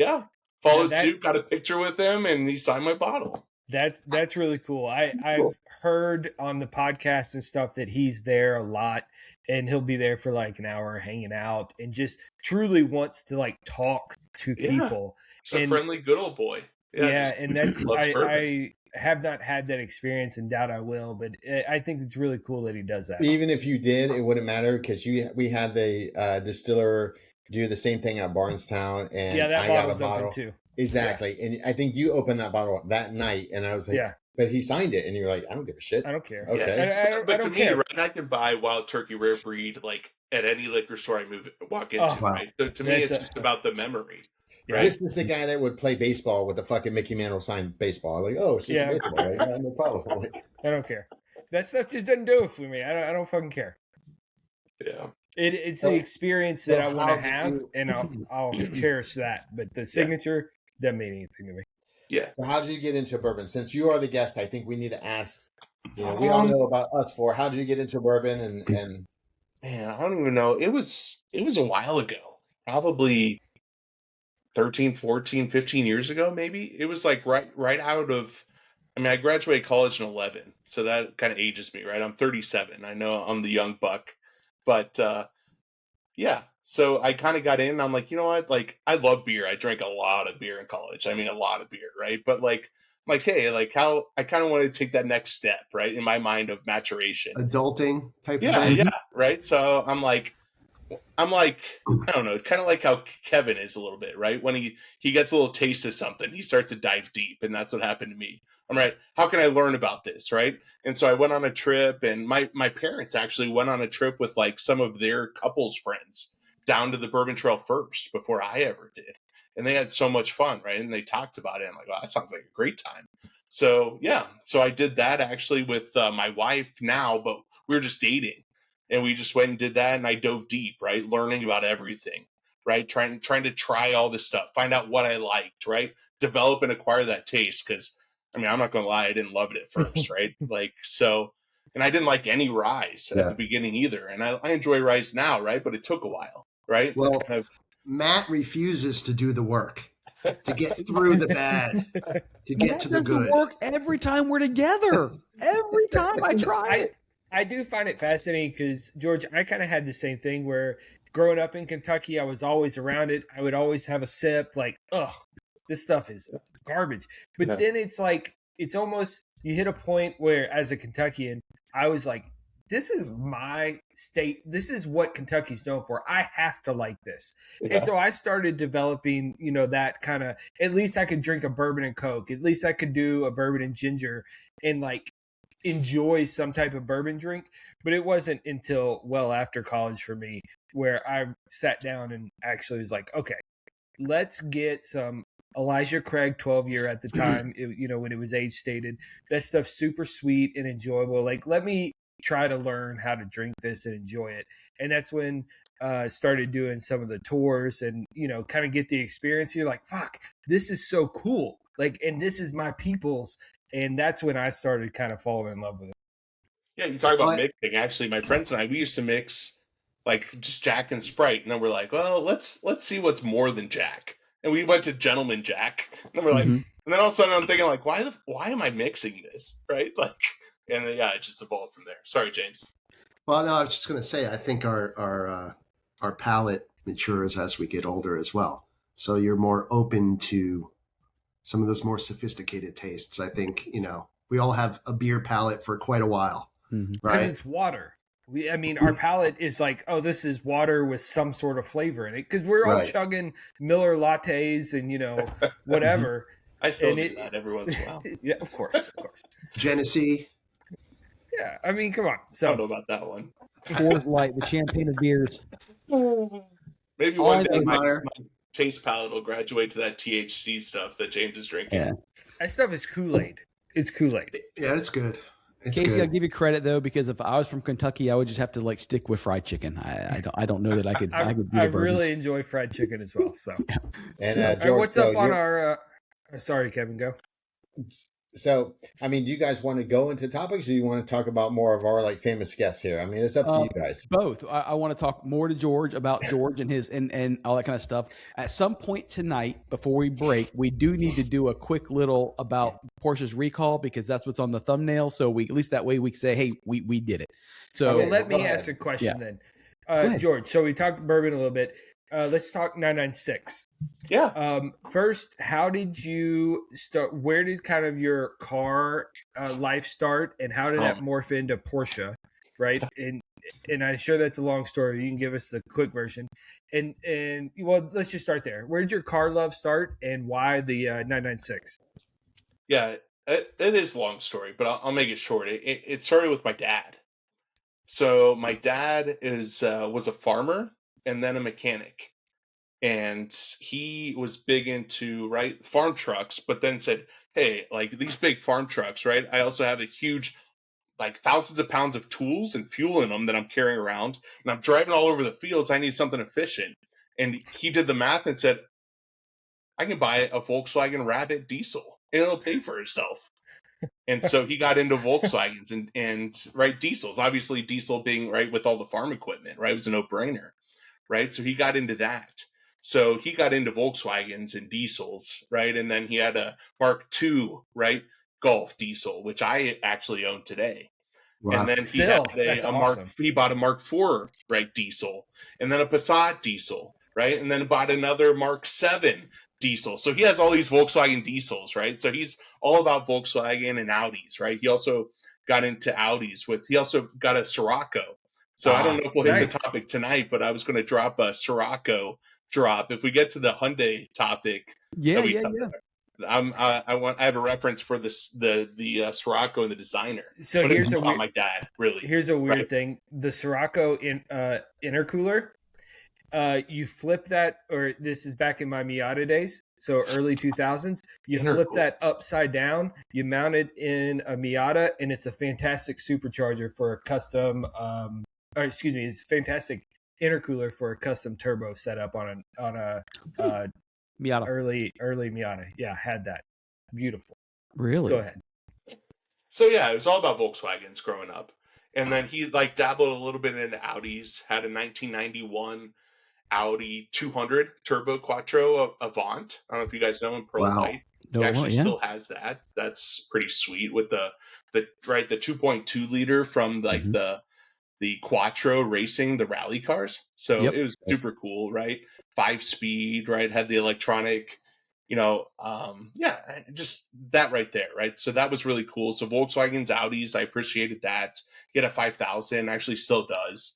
followed suit, got a picture with him, and he signed my bottle. That's really cool. I've heard on the podcast and stuff that he's there a lot, and he'll be there for like an hour hanging out and just truly wants to like talk to Yeah. people. He's a friendly, good old boy. Yeah, and that's loves bourbon. have not had that experience and doubt I will, but I think it's really cool that he does that. Even if you did, it wouldn't matter because we had the distiller do the same thing at Barnestown, and Yeah, that I got a bottle's bottle. open too. Exactly. Yeah. And I think you opened that bottle that night, and I was like, yeah. But he signed it, and you're like, I don't give a shit. I don't care. Okay. Yeah. But I don't to me, care. right, I can buy Wild Turkey Rare Breed like at any liquor store I walk into. Wow. Right. So to me, it's just about the memory. Right? This is the guy that would play baseball with the fucking Mickey Mantle signed baseball. Like, oh, it's just baseball, right? No problem. Like, I don't care. That stuff just doesn't do it for me. I don't fucking care. Yeah. It's the experience that I want to have, and I'll cherish that. But the signature doesn't mean anything to me. Yeah. So how did you get into bourbon? Since you are the guest, I think we need to ask. You know, we all know about us four. How did you get into bourbon? And man, I don't even know. It was a while ago. Probably 13, 14, 15 years ago, maybe. It was like right out of, I mean, I graduated college in 11, so that kind of ages me, right? I'm 37. I know I'm the young buck, but yeah. So I kind of got in, and I'm like, you know what? Like, I love beer. I drank a lot of beer in college. I mean, a lot of beer, right? But like, hey, like how I kind of want to take that next step, right? In my mind of maturation. Adulting type of thing. Yeah, right? So I'm like, I don't know, kind of like how Kevin is a little bit, right? When he gets a little taste of something, he starts to dive deep, and that's what happened to me. I'm right. How can I learn about this, right? And so I went on a trip, and my parents actually went on a trip with like some of their couples friends down to the Bourbon Trail first before I ever did. And they had so much fun, right? And they talked about it. I'm like, oh, that sounds like a great time. So yeah, so I did that actually with my wife now, but we were just dating. And we just went and did that, and I dove deep, right? Learning about everything, right? Trying to try all this stuff, find out what I liked, right? Develop and acquire that taste. Because, I mean, I'm not going to lie, I didn't love it at first, right? Like, so, and I didn't like any ryes at the beginning either. And I enjoy ryes now, right? But it took a while, right? Well, Matt refuses to do the work to get through the bad, to get to the good. Work every time we're together. Every time I try it. I do find it fascinating because, George, I kind of had the same thing where growing up in Kentucky, I was always around it. I would always have a sip like, ugh, this stuff is garbage. But then it's like, it's almost, you hit a point where as a Kentuckian, I was like, this is my state. This is what Kentucky's known for. I have to like this. Yeah. And so I started developing, you know, that kind of, at least I could drink a bourbon and Coke. At least I could do a bourbon and ginger and like, enjoy some type of bourbon drink. But it wasn't until well after college for me where I sat down and actually was like, okay, let's get some Elijah Craig 12 year at the time, you know, when it was age stated. That stuff's super sweet and enjoyable. Like, let me try to learn how to drink this and enjoy it. And that's when started doing some of the tours and, you know, kind of get the experience. You're like, fuck, this is so cool. Like, and this is my people's. And that's when I started kind of falling in love with it. Yeah, you talk about mixing. Actually, my friends and I, we used to mix like just Jack and Sprite, and then we're like, well, let's see what's more than Jack. And we went to Gentleman Jack, and then we're like, and then all of a sudden I'm thinking like, why am I mixing this, right? Like, and then, yeah, it just evolved from there. Sorry, James. Well, no, I was just going to say, I think our palate matures as we get older as well. So you're more open to some of those more sophisticated tastes. I think, you know, we all have a beer palate for quite a while, right? Because it's water. I mean, our palate is like, oh, this is water with some sort of flavor in it. Because we're all chugging Miller lattes and, you know, whatever. I still do that every once in a while. Yeah, of course. Genesee. Yeah, I mean, come on. So, I don't know about that one. Coors Light, the champagne of beers. Maybe one day my taste palate will graduate to that THC stuff that James is drinking. Yeah. That stuff is Kool-Aid. It's Kool-Aid. Yeah, it's good. Casey, I'll give you credit though, because if I was from Kentucky, I would just have to like stick with fried chicken. I don't know that I could. I really enjoy fried chicken as well. So, and George, what's up on our? Sorry, Kevin, go. So, I mean, do you guys want to go into topics, or do you want to talk about more of our like famous guests here? I mean, it's up to you guys. Both. I want to talk more to George about George and his and all that kind of stuff. At some point tonight, before we break, we do need to do a quick little about Porsche's recall, because that's what's on the thumbnail. So we, at least that way, we can say, hey, we did it. So let me ask a question then, George. So we talked bourbon a little bit. let's talk 996. Yeah. First, how did you start? Where did kind of your car life start, and how did that morph into Porsche? Right, and I'm sure that's a long story. You can give us a quick version, and well, let's just start there. Where did your car love start, and why the 996? Yeah, it is a long story, but I'll make it short. It started with my dad. So my dad was a farmer and then a mechanic, and he was big into farm trucks, but then said, "Hey, like these big farm trucks, right? I also have a huge like thousands of pounds of tools and fuel in them that I'm carrying around, and I'm driving all over the fields. I need something efficient." And he did the math and said, "I can buy a Volkswagen Rabbit diesel, and it'll pay for itself." And so he got into Volkswagens and diesels. Obviously, diesel being with all the farm equipment, right, was a no-brainer, right? So he got into that. So he got into Volkswagens and diesels, right? And then he had a Mark II, Golf diesel, which I actually own today. Wow. And then he bought a Mark IV, diesel, and then a Passat diesel, right? And then bought another Mark VII diesel. So he has all these Volkswagen diesels, right? So he's all about Volkswagen and Audis, right? He also got into Audis he also got a Scirocco. So I don't know if we'll hit the topic tonight, but I was going to drop a Scirocco drop. If we get to the Hyundai topic, I have a reference for the Scirocco and the designer. So but here's my dad, really. Here's a weird thing: the Scirocco intercooler. You flip that, or this is back in my Miata days, so early 2000s. You flip that upside down. You mount it in a Miata, and it's a fantastic supercharger for a custom. It's a fantastic intercooler for a custom turbo setup on a Miata. Early Miata. Yeah, had that. Beautiful. Really? Go ahead. So yeah, it was all about Volkswagens growing up. And then he dabbled a little bit into Audis, had a 1991 Audi 200 Turbo Quattro Avant. I don't know if you guys know him, Pearl White. He actually still has that. That's pretty sweet with the 2.2 liter from the Quattro racing, the rally cars. So it was super cool, right? 5-speed, right? Had the electronic, just that right there, right? So that was really cool. So Volkswagens, Audis, I appreciated that. He had a 5000, actually still does.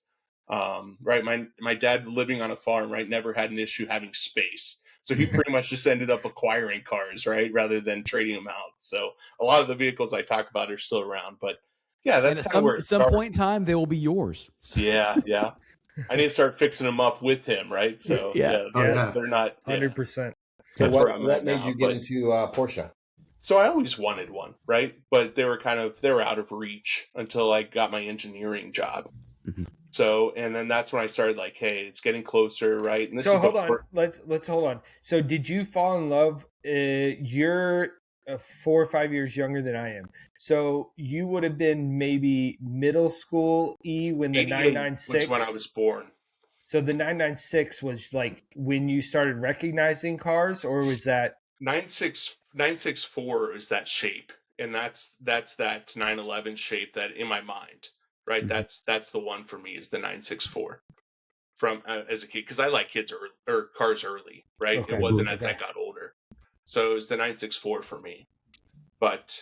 Right? My dad living on a farm, right, never had an issue having space. So he pretty much just ended up acquiring cars, right, rather than trading them out. So a lot of the vehicles I talk about are still around, but yeah, that's kind of where at some point in time they will be yours. Yeah. I need to start fixing them up with him, right? So they're not 100%. So what made you get into Porsche? So I always wanted one, right? But they were out of reach until I got my engineering job. Mm-hmm. So, and then that's when I started hey, it's getting closer, right? And so hold on, let's hold on. So did you fall in love? You're 4 or 5 years younger than I am. So you would have been maybe middle school when the 996 was when I was born. So the 996 was when you started recognizing cars, or was that 964 is that shape, and that's that 911 shape that in my mind, right? Mm-hmm. That's the one for me is the 964 from as a kid, because I like cars early, right? Okay, it wasn't as I got older. So it was the 964 for me. But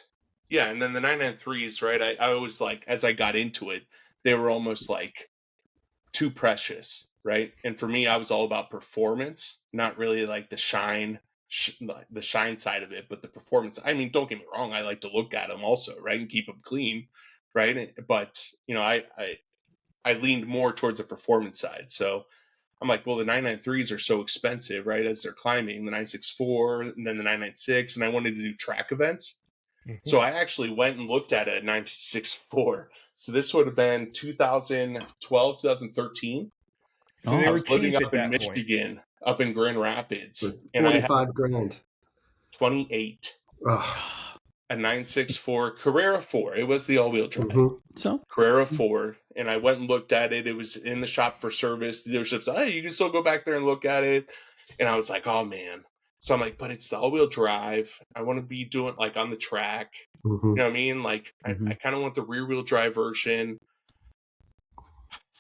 yeah, and then the 993s, right? I always as I got into it, they were almost too precious, right? And for me, I was all about performance, not really the shine side of it, but the performance. I mean, don't get me wrong, I like to look at them also, right, and keep them clean, right? But I leaned more towards the performance side. So I'm well, the 993s are so expensive, right? As they're climbing, the 964 and then the 996, and I wanted to do track events. Mm-hmm. So I actually went and looked at a 964. So this would have been 2012, 2013. So they were living up in Michigan, up in Grand Rapids. And $45,000. 28. A 964 Carrera 4. It was the all-wheel drive. Mm-hmm. So Carrera 4. And I went and looked at it. It was in the shop for service. The dealership said, hey, you can still go back there and look at it. And I was oh, man. So I'm but it's the all-wheel drive. I want to be doing on the track. Mm-hmm. You know what I mean? I kind of want the rear-wheel drive version.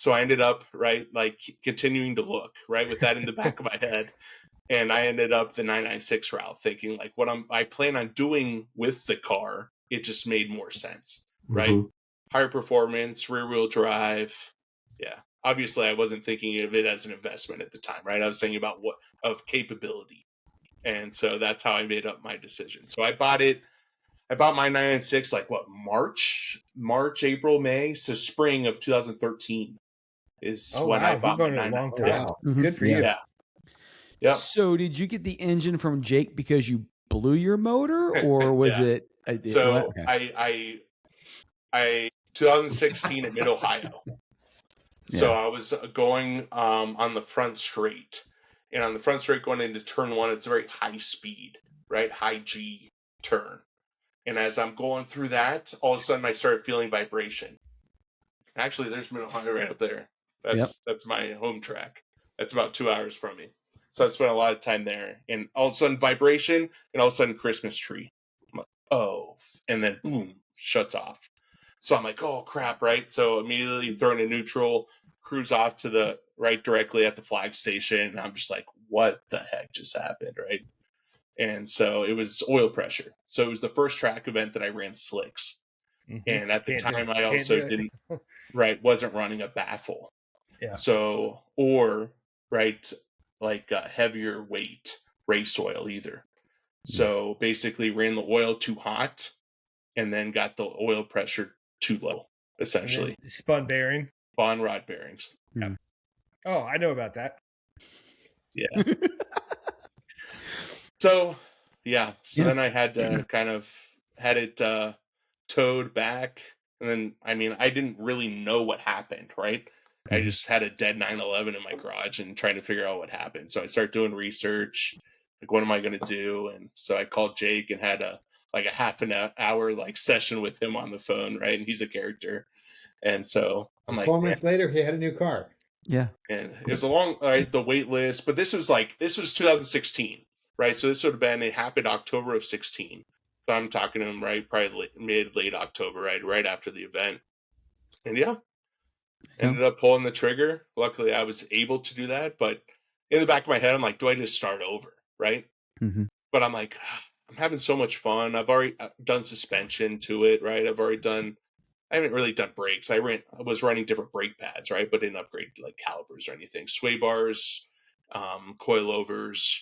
So I ended up, right, like continuing to look, right, with that in the back of my head. And I ended up the 996 route, thinking like what I plan on doing with the car, it just made more sense, right? Mhm. Higher performance, rear wheel drive. Yeah. Obviously, I wasn't thinking of it as an investment at the time, right? I was thinking about of capability. And so that's how I made up my decision. So I bought my 996 like what, March, April, May. So spring of 2013 is Oh when I wow, bought you've my owned it a long 996. time. wow. Good for Yeah. you. Yeah. Yep. So did you get the engine from Jake because you blew your motor, or was Yeah. it? So okay. I 2016 at Mid Ohio. So Yeah. I was going on the front straight, and on the front straight going into turn one, it's a very high speed, right? High G turn. And as I'm going through that, all of a sudden I started feeling vibration. Actually, there's Mid Ohio right up there. That's my home track. That's about 2 hours from me. So I spent a lot of time there, and all of a sudden vibration, and all of a sudden Christmas tree. I'm like, oh, and then boom, shuts off. So I'm like, oh crap, right? So immediately throw into neutral, cruise off to the right directly at the flag station, and I'm just like, what the heck just happened, right? And so it was oil pressure. So it was the first track event that I ran slicks. And at the time, I also didn't, right, wasn't running a baffle. Yeah. So, or, right, like heavier weight race oil either. So basically ran the oil too hot and then got the oil pressure too low, essentially. Spun bearing. Bond rod bearings. Hmm. Oh, I know about that. Yeah. So Yeah. then I had to kind of had it towed back. And then, I mean, I didn't really know what happened, right? I Mhm. just had a dead 911 in my garage and trying to figure out what happened. So I started doing research. Like, what am I going to do? And so I called Jake and had a half an hour like session with him on the phone, right? And he's a character. And so I'm like, 4 months later, he had a new car. Yeah. and it was a long, right, the wait list, but this was 2016, right? So this would have been, it happened October of 16. So I'm talking to him, right, probably late October, right after the event. And ended up pulling the trigger. Luckily, I was able to do that, but in the back of my head, I'm like, do I just start over, right? Mm-hmm. But I'm like, I'm having so much fun. I've already done suspension to it, right? I haven't really done brakes. I was running different brake pads, right? But didn't upgrade like calipers or anything. Sway bars, coilovers.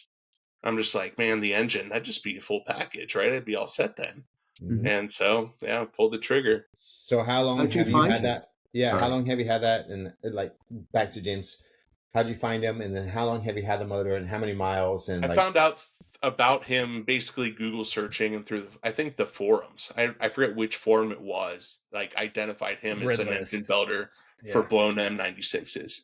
I'm just like, man, the engine, that'd just be a full package, right? I'd be all set then. Mhm. And so, yeah, pulled the trigger. So how long How'd you have you find had him? that? Yeah, how Sorry. long have you had that? And like back to James, how'd you find him? And then how long have you had the motor? And how many miles? And I found out about him basically Google searching and through, I think, the forums. I forget which forum it was. Like, identified him as Red an list. engine builder for blown M96s.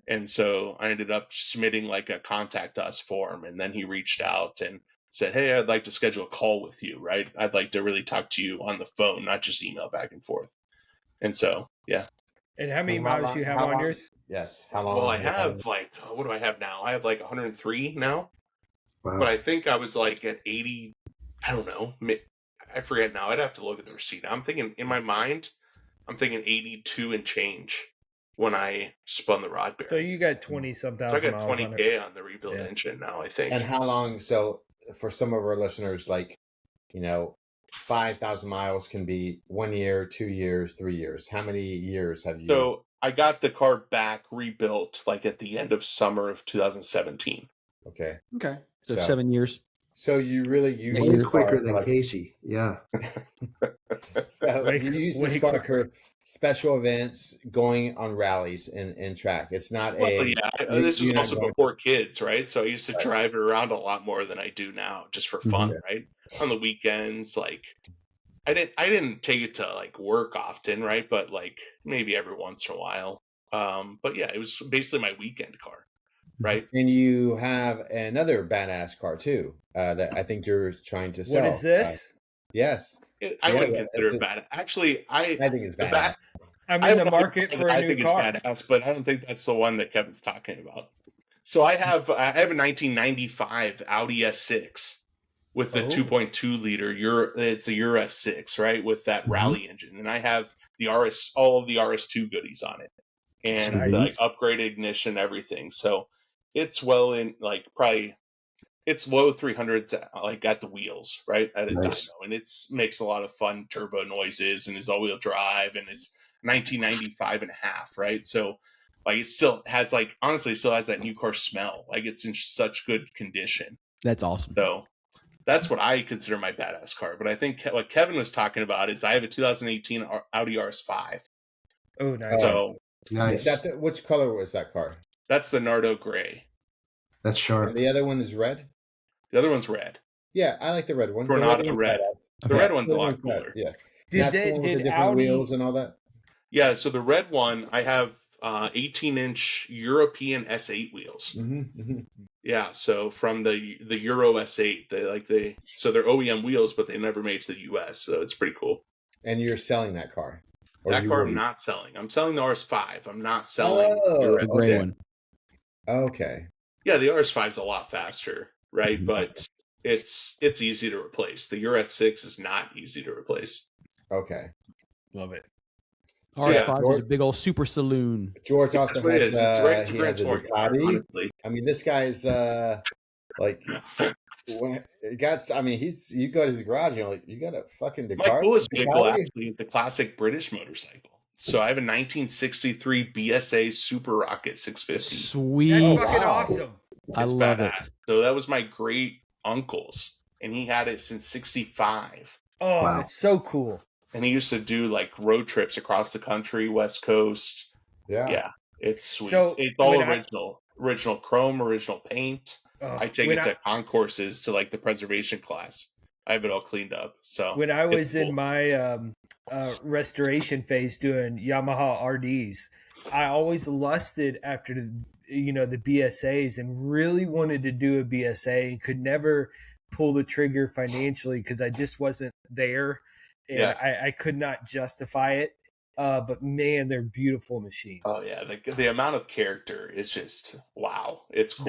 And so I ended up submitting like a contact us form, and then he reached out and said, hey, I'd like to schedule a call with you, right? I'd like to really talk to you on the phone, not just email back and forth. And so, yeah. And how many So miles do you have how on long- yours? Yes. How long? Well, I have like, what do I have now? I have like 103 now, Wow. but I think I was like at 80. I don't know. I forget now. I'd have to look at the receipt. I'm thinking in my mind, I'm thinking 82 and change when I spun the rod bearing. So you got 20 some So I thousand got miles on it. 20K on the rebuild Yeah. engine now, I think. And how long? So for some of our listeners, like, 5,000 miles can be 1 year, 2 years, 3 years. How many years have you? So I got the car back rebuilt like at the end of summer of 2017. Okay. Okay. So So- 7 years. So you really use Way Way this car quicker for, than like, Casey. Yeah. so Way- you use way this car quicker. for special events, going on rallies and track. It's not Well, a. yeah, you- this was you're not also going- before kids, right? So I used to Right. drive it around a lot more than I do now, just for fun, Mhm. right? On the weekends, like I didn't take it to like work often, right? But like maybe every once in a while. But yeah, it was basically my weekend car, right? And you have another badass car too, that I think you're trying to sell. What is this? Yes, I Yeah, wouldn't well, consider it's it bad. Actually, I I think it's the badass. back. I'm I in have the another market car for that a I new think car. is badass, but I don't think that's the one that Kevin's talking about. So I have a 1995 Audi S6 with the Oh. 2.2 liter. It's a Euro S6, right, with that Mhm. rally engine, and I have the all of the RS2 goodies on it. and Nice. upgraded ignition, everything. So it's well in like probably it's low 300s like at the wheels, right at a Nice. dyno, and it's makes a lot of fun turbo noises, and it's all-wheel drive, and it's 1995 and a half, right? So like it still has like honestly still has that new car smell. Like it's in such good condition. That's awesome. So that's what I consider my badass car. But I think what Kevin was talking about is I have a 2018 Audi RS5. Oh, nice. So Nice. Which color was that car? that's the Nardo Gray. That's sharp. And the other one is red? The other one's red. Yeah, I like the red one. Tornado the red. badass. The Yeah, red one's a red lot bad. cooler. Yeah. Did That's the they one with the did different Audi wheels and all that? Yeah, so the red one, I have 18-inch European S8 wheels. Mm-hmm. Yeah, so from the Euro S8, so they're OEM wheels, but they never made to the US, so it's pretty cool. And you're selling that car? Or That you car were- I'm not selling. I'm selling the RS5. I'm not selling Oh, The gray okay. one. Okay. Yeah, the RS5 is a lot faster, right? Mhm. But it's easy to replace. The Euro S6 is not easy to replace. Okay. Love it. RS5 is a George- big old super saloon. George also That's what it is. It's has, a he has a transformer car, Ducati. honestly. I mean, this guy's like, you go to his garage and you're like, you got a fucking Ducati? My coolest vehicle Ducati? actually is the classic British motorcycle. So I have a 1963 BSA Super Rocket 650. Sweet. That's fucking wow. awesome. I It's love badass. it. So that was my great uncle's, and he had it since '65. Oh, Wow. that's so cool. And he used to do like road trips across the country, West Coast. Yeah. Yeah, it's sweet. So, it's all when original chrome, original paint. Oh, I take when it to concourses to like the preservation class. I have it all cleaned up. So when I it's was in cool. my restoration phase doing Yamaha RDs, I always lusted after the BSAs and really wanted to do a BSA and could never pull the trigger financially because I just wasn't there and Yeah. I could not justify it. But man, they're beautiful machines. Oh yeah, the amount of character is just wow. It's cool.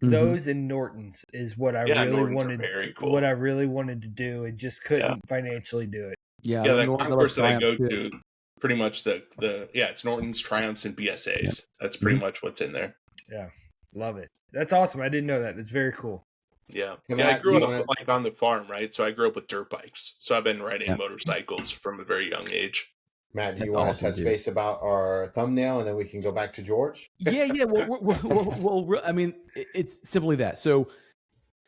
Mhm. Those and Nortons is what I Yeah, really Nortons are wanted. very cool. What I really wanted to do and just couldn't financially do it. Yeah, Yeah, the that North- the concourse that I go Triumph, too. to, pretty much it's Norton's, Triumphs, and BSAs. That's pretty much what's in there. Love it. That's awesome. I didn't know that. That's very cool. Yeah. Yeah, Yeah, I Matt, grew you up wanna- like on the farm, right? So I grew up with dirt bikes. So I've been riding Yeah. motorcycles from a very young age. Matt, do you That's want awesome, to touch dude. base about our thumbnail and then we can go back to George? Yeah. Well, I mean, it's simply that. So,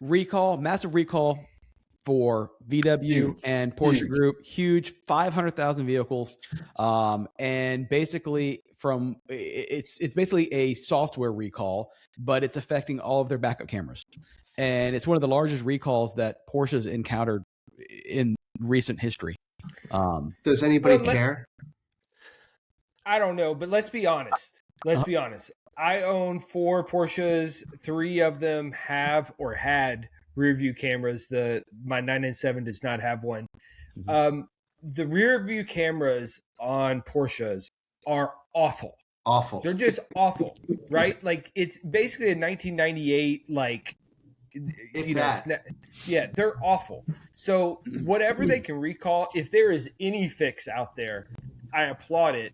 massive recall for VW Huge. and Porsche Huge. Group, huge, 500,000 vehicles, and basically it's basically a software recall, but it's affecting all of their backup cameras, and it's one of the largest recalls that Porsche's encountered in recent history. Does anybody Well, care? I don't know, but let's be honest. Let's be honest. I own 4 Porsches. 3 of them have or had rear view cameras. My 997 does not have one. The rear view cameras on Porsches are awful. Awful. They're just awful, right? Like it's basically a 1998 like If that. yeah, they're awful. So whatever they can recall, if there is any fix out there, I applaud it.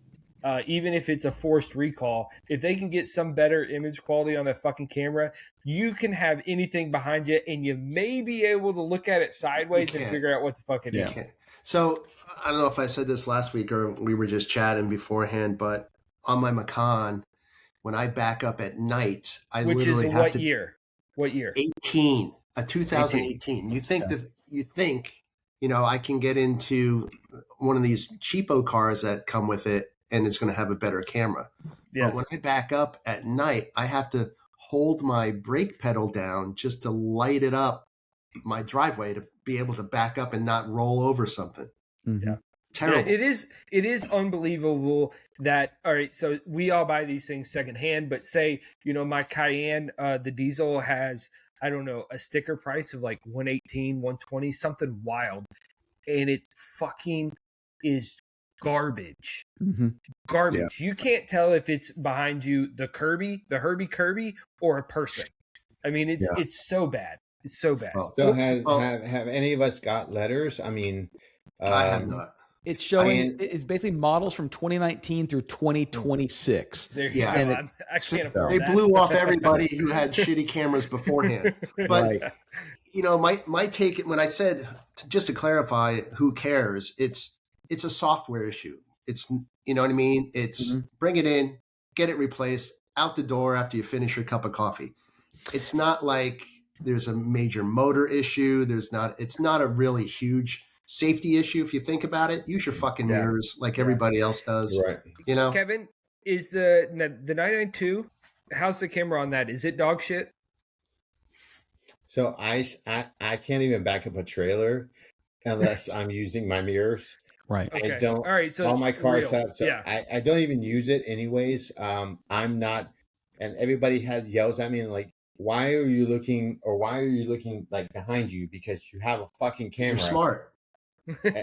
Even if it's a forced recall, if they can get some better image quality on that fucking camera, you can have anything behind you, and you may be able to look at it sideways and can. figure out what the fuck it is. Okay. So I don't know if I said this last week or we were just chatting beforehand, but on my Macan, when I back up at night, I Which is literally have what to year? What year? 18, a 2018. You think I can get into one of these cheapo cars that come with it and it's going to have a better camera. Yes. But when I back up at night, I have to hold my brake pedal down just to light it up my driveway to be able to back up and not roll over something. Mm-hmm. Yeah. Terrible. Yeah, it is unbelievable that all right, so we all buy these things secondhand, but say, my Cayenne, the diesel has, I don't know, a sticker price of like 118, 120, something wild. And it fucking is garbage. Mm-hmm. Garbage. You can't tell if it's behind you the Herbie Kirby or a person. I mean, it's so bad. It's so bad. Well, So have any of us got letters? I mean, I have not. It's showing it's basically models from 2019 through 2026. There you Yeah. go. And I can't afford They that. blew off everybody who had shitty cameras beforehand. But Right. you know, my take when I said just to clarify, who cares? It's a software issue. It's you know what I mean. It's bring it in, get it replaced, out the door after you finish your cup of coffee. It's not like there's a major motor issue. It's not a really huge safety issue. If you think about it, use your fucking mirrors like everybody else does. Right. You know, Kevin, is the 992? How's the camera on that? Is it dog shit? So I can't even back up a trailer unless I'm using my mirrors. Right. Okay. I don't. All right. So All my cars real. have. So Yeah. I don't even use it anyways. I'm not. And everybody yells at me and like, why are you looking like behind you because you have a fucking camera? you're smart.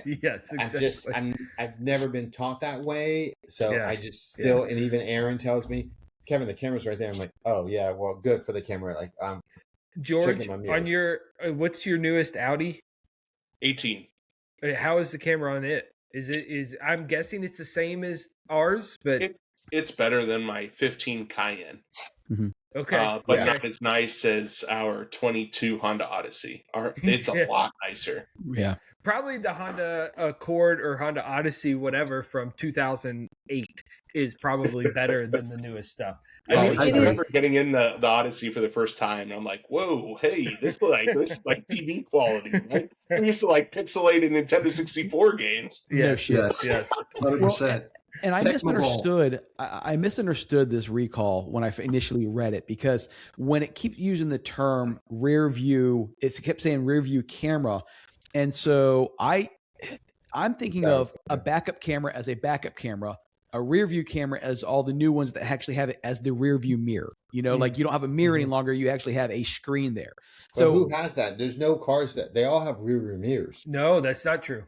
Yes. Exactly. I've never been taught that way. So Yeah. I just still, and even Aaron tells me, Kevin, the camera's right there. I'm like, oh yeah, well, good for the camera. Like, George, checking my on mirrors. your what's your newest Audi? 18. How is the camera on it? I'm guessing it's the same as ours, but It's better than my 15 Cayenne. okay. But Yeah. not as nice as our 22 Honda Odyssey. It's a lot nicer. Yeah. Probably the Honda Accord or Honda Odyssey, whatever, from 2008 is probably better than the newest stuff. I it is- remember getting in the Odyssey for the first time, and I'm like, "Whoa, hey, this is like TV quality." Right? We used to like pixelated Nintendo 64 games. No shit. Yes. 100%. And I Tecmo misunderstood. I misunderstood this recall when I initially read it because when it keeps using the term rear view, it kept saying rear view camera, and so I'm thinking of a backup camera as a backup camera, a rear view camera as all the new ones that actually have it as the rear view mirror. You know, like you don't have a mirror any longer; you actually have a screen there. So So who has that? There's no cars that they all have rear view mirrors. No, that's not true.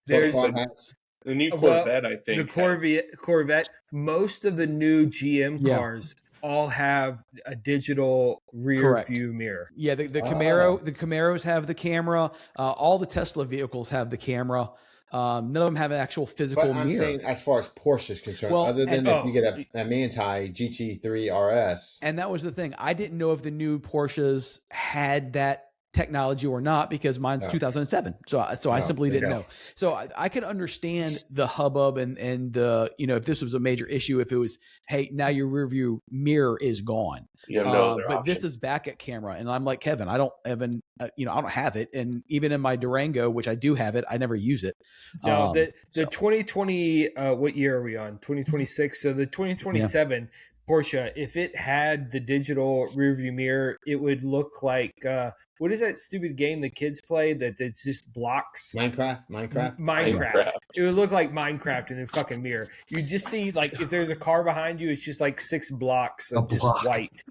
There's There's The new Well, Corvette, I think. the Corvette. Most of the new GM Yeah. cars all have a digital rear Correct. view mirror. yeah, the Camaros have the camera. All the Tesla vehicles have the camera. None of them have an actual physical But I'm mirror. saying, as far as Porsche is concerned, Well, other than and- if you get a Manti GT3 RS, And that was the thing. I didn't know if the new Porsches had that technology or not because mine's 2007. So I simply didn't know. So I could understand the hubbub and the, you know, if this was a major issue, if it was, hey, now your rear view mirror is gone. You have no other But option. this is backup camera. And I'm like, Kevin, I don't even, I don't have it. And even in my Durango, which I do have it, I never use it. No, the so- 2020, what year are we on? 2026. So the 2027 Porsche, if it had the digital rear view mirror, it would look like, what is that stupid game the kids play that it's just blocks? Minecraft. It would look like Minecraft in a fucking mirror. You just see, like, if there's a car behind you, it's just like 6 blocks of just white.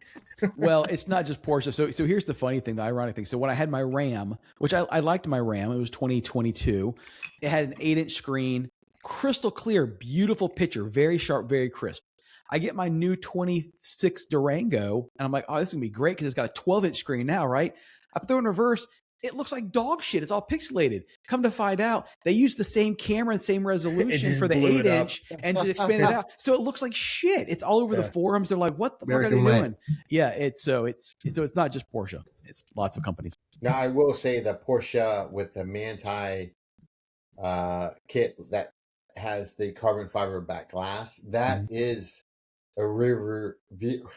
Well, it's not just Porsche. So here's the funny thing, the ironic thing. So when I had my Ram, which I liked my Ram, it was 2022. It had an 8-inch screen, crystal clear, beautiful picture, very sharp, very crisp. I get my new 26 Durango, and I'm like, oh, this is going to be great because it's got a 12-inch screen now, right? I throw in reverse. It looks like dog shit. It's all pixelated. Come to find out, they used the same camera and same resolution for the 8-inch and just expanded it out. So it looks like shit. It's all over the forums. They're like, what the fuck are they doing? Yeah, it's not just Porsche. It's lots of companies. Now, I will say the Porsche with the Manti kit that has the carbon fiber back glass, that is a rear view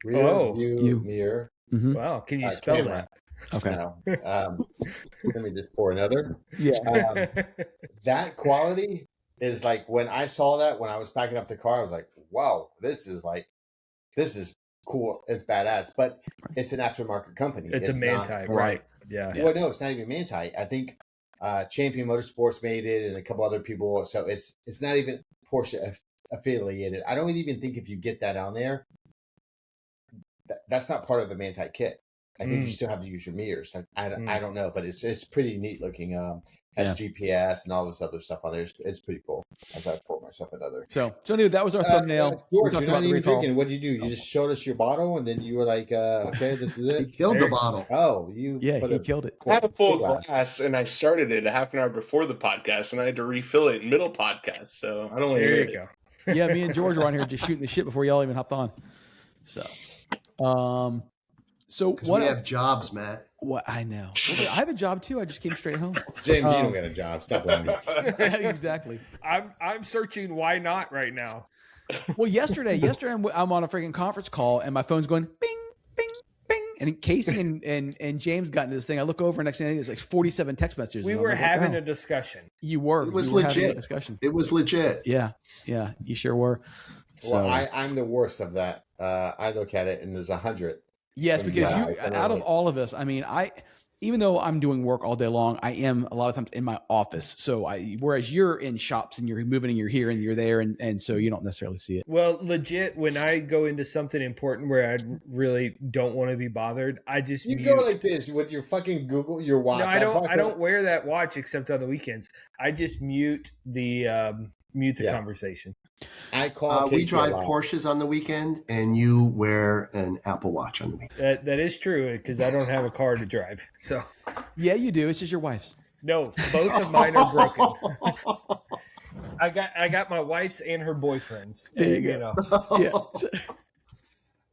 mirror. Mm-hmm. Wow, can you spell camera. that? Okay. Now, let me just pour another. Yeah. That quality is like when I saw that when I was packing up the car, I was like, wow, this is cool. It's badass, but it's an aftermarket company. It's a Manti, right? Yeah. Well, no, it's not even Manti. I think Champion Motorsports made it and a couple other people. So it's not even Porsche affiliated. I don't even think if you get that on there, that's not part of the Manti kit. I think you still have to use your mirrors. I don't know, but it's pretty neat looking. has GPS and all this other stuff on there. It's pretty cool. As I pour myself another. So anyway, that was our thumbnail. George, you're not even drinking. What did you do? You just showed us your bottle, and then you were like, "Okay, this is it." He killed the bottle. Oh, he killed it. I had a full glass, and I started it a half an hour before the podcast, and I had to refill it in middle podcast. So I don't. There you go. Yeah, me and George were on here just shooting the shit before y'all even hopped on. So, we have jobs, Matt. What I know, I have a job too. I just came straight home. James, you don't get a job. Stop lying. Exactly. I'm searching why not right now. Well, yesterday I'm on a freaking conference call and my phone's going bing, bing, bing, and Casey and James got into this thing. I look over and next thing it's like 47 text messages. We were having a discussion. You were. It was you were legit. having a discussion. It was legit. Yeah, you sure were. Well, I'm the worst of that. I look at it and there's 100. Yes, because out of all of us, I mean, even though I'm doing work all day long, I am a lot of times in my office. So whereas you're in shops and you're moving and you're here and you're there. And so you don't necessarily see it. Well, legit, when I go into something important where I really don't want to be bothered, I just go like this with your fucking Google, your watch. No, I don't wear that watch except on the weekends. I just mute the conversation. I call. We drive Porsches on the weekend, and you wear an Apple Watch on the weekend. That is true because I don't have a car to drive. So yeah, you do. It's just your wife's. No, both of mine are broken. I got my wife's and her boyfriend's. There you go. Yeah,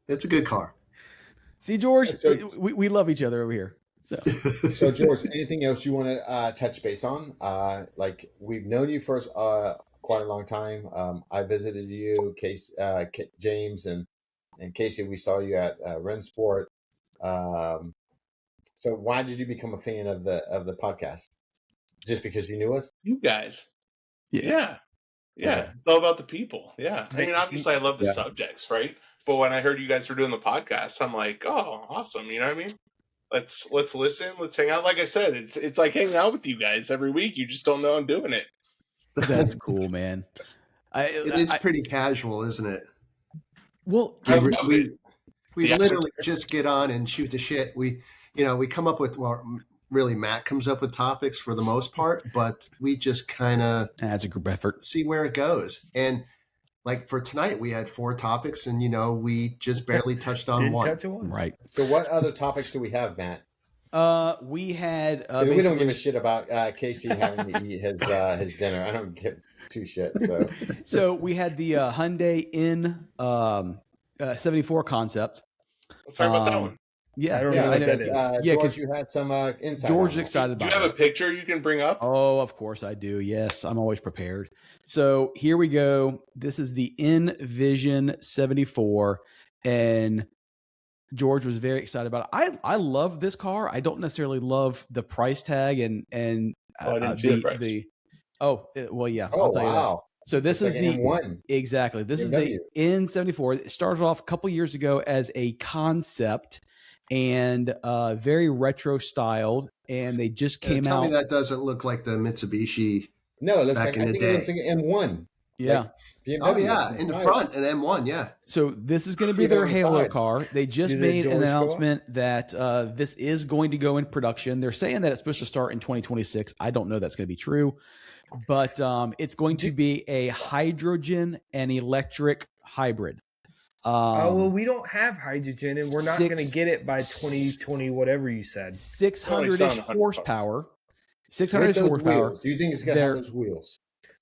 it's a good car. See, George, we love each other over here. So George, anything else you want to touch base on? Like we've known you for quite a long time. I visited you, James, and Casey. We saw you at Rensport. So why did you become a fan of the podcast? Just because you knew us? You guys. Yeah. Okay. It's all about the people. Yeah. I mean, obviously, I love the subjects, right? But when I heard you guys were doing the podcast, I'm like, oh, awesome. You know what I mean? Let's listen. Let's hang out. Like I said, it's like hanging out with you guys every week. You just don't know I'm doing it. That's cool, man. It is pretty casual, isn't it? Well, we literally just get on and shoot the shit. We come up with, really Matt comes up with topics for the most part, but we just kind of that's a group effort. See where it goes. And like for tonight, we had 4 topics, and we just barely touched on one. Right. So what other topics do we have, Matt? We had. We don't give a shit about Casey having to eat his dinner. I don't give 2 shits. So we had the Hyundai N74 concept. Let's talk about that one. Yeah, I don't know what that is. George, you had some insight. George's excited about it. Do you have a picture you can bring up? Oh, of course I do. Yes, I'm always prepared. So here we go. This is the Envision 74, and George was very excited about it. I love this car. I don't necessarily love the price tag and I didn't see the price. I'll tell you that. So this is the M1. Exactly. This is the N74. It started off a couple years ago as a concept and very retro styled, and they just came out. Tell me that doesn't look like the Mitsubishi. No, it looks back like in the day. it looks like an M1. Yeah. Like in the front, an M1. Yeah. So this is going to be their Halo car. They just made an announcement that this is going to go in production. They're saying that it's supposed to start in 2026. I don't know that's going to be true, but it's going to be a hydrogen and electric hybrid. Well, we don't have hydrogen, and we're not going to get it by 2020, whatever you said. 600-ish horsepower. 600-ish horsepower. Do you think it's going to have those wheels?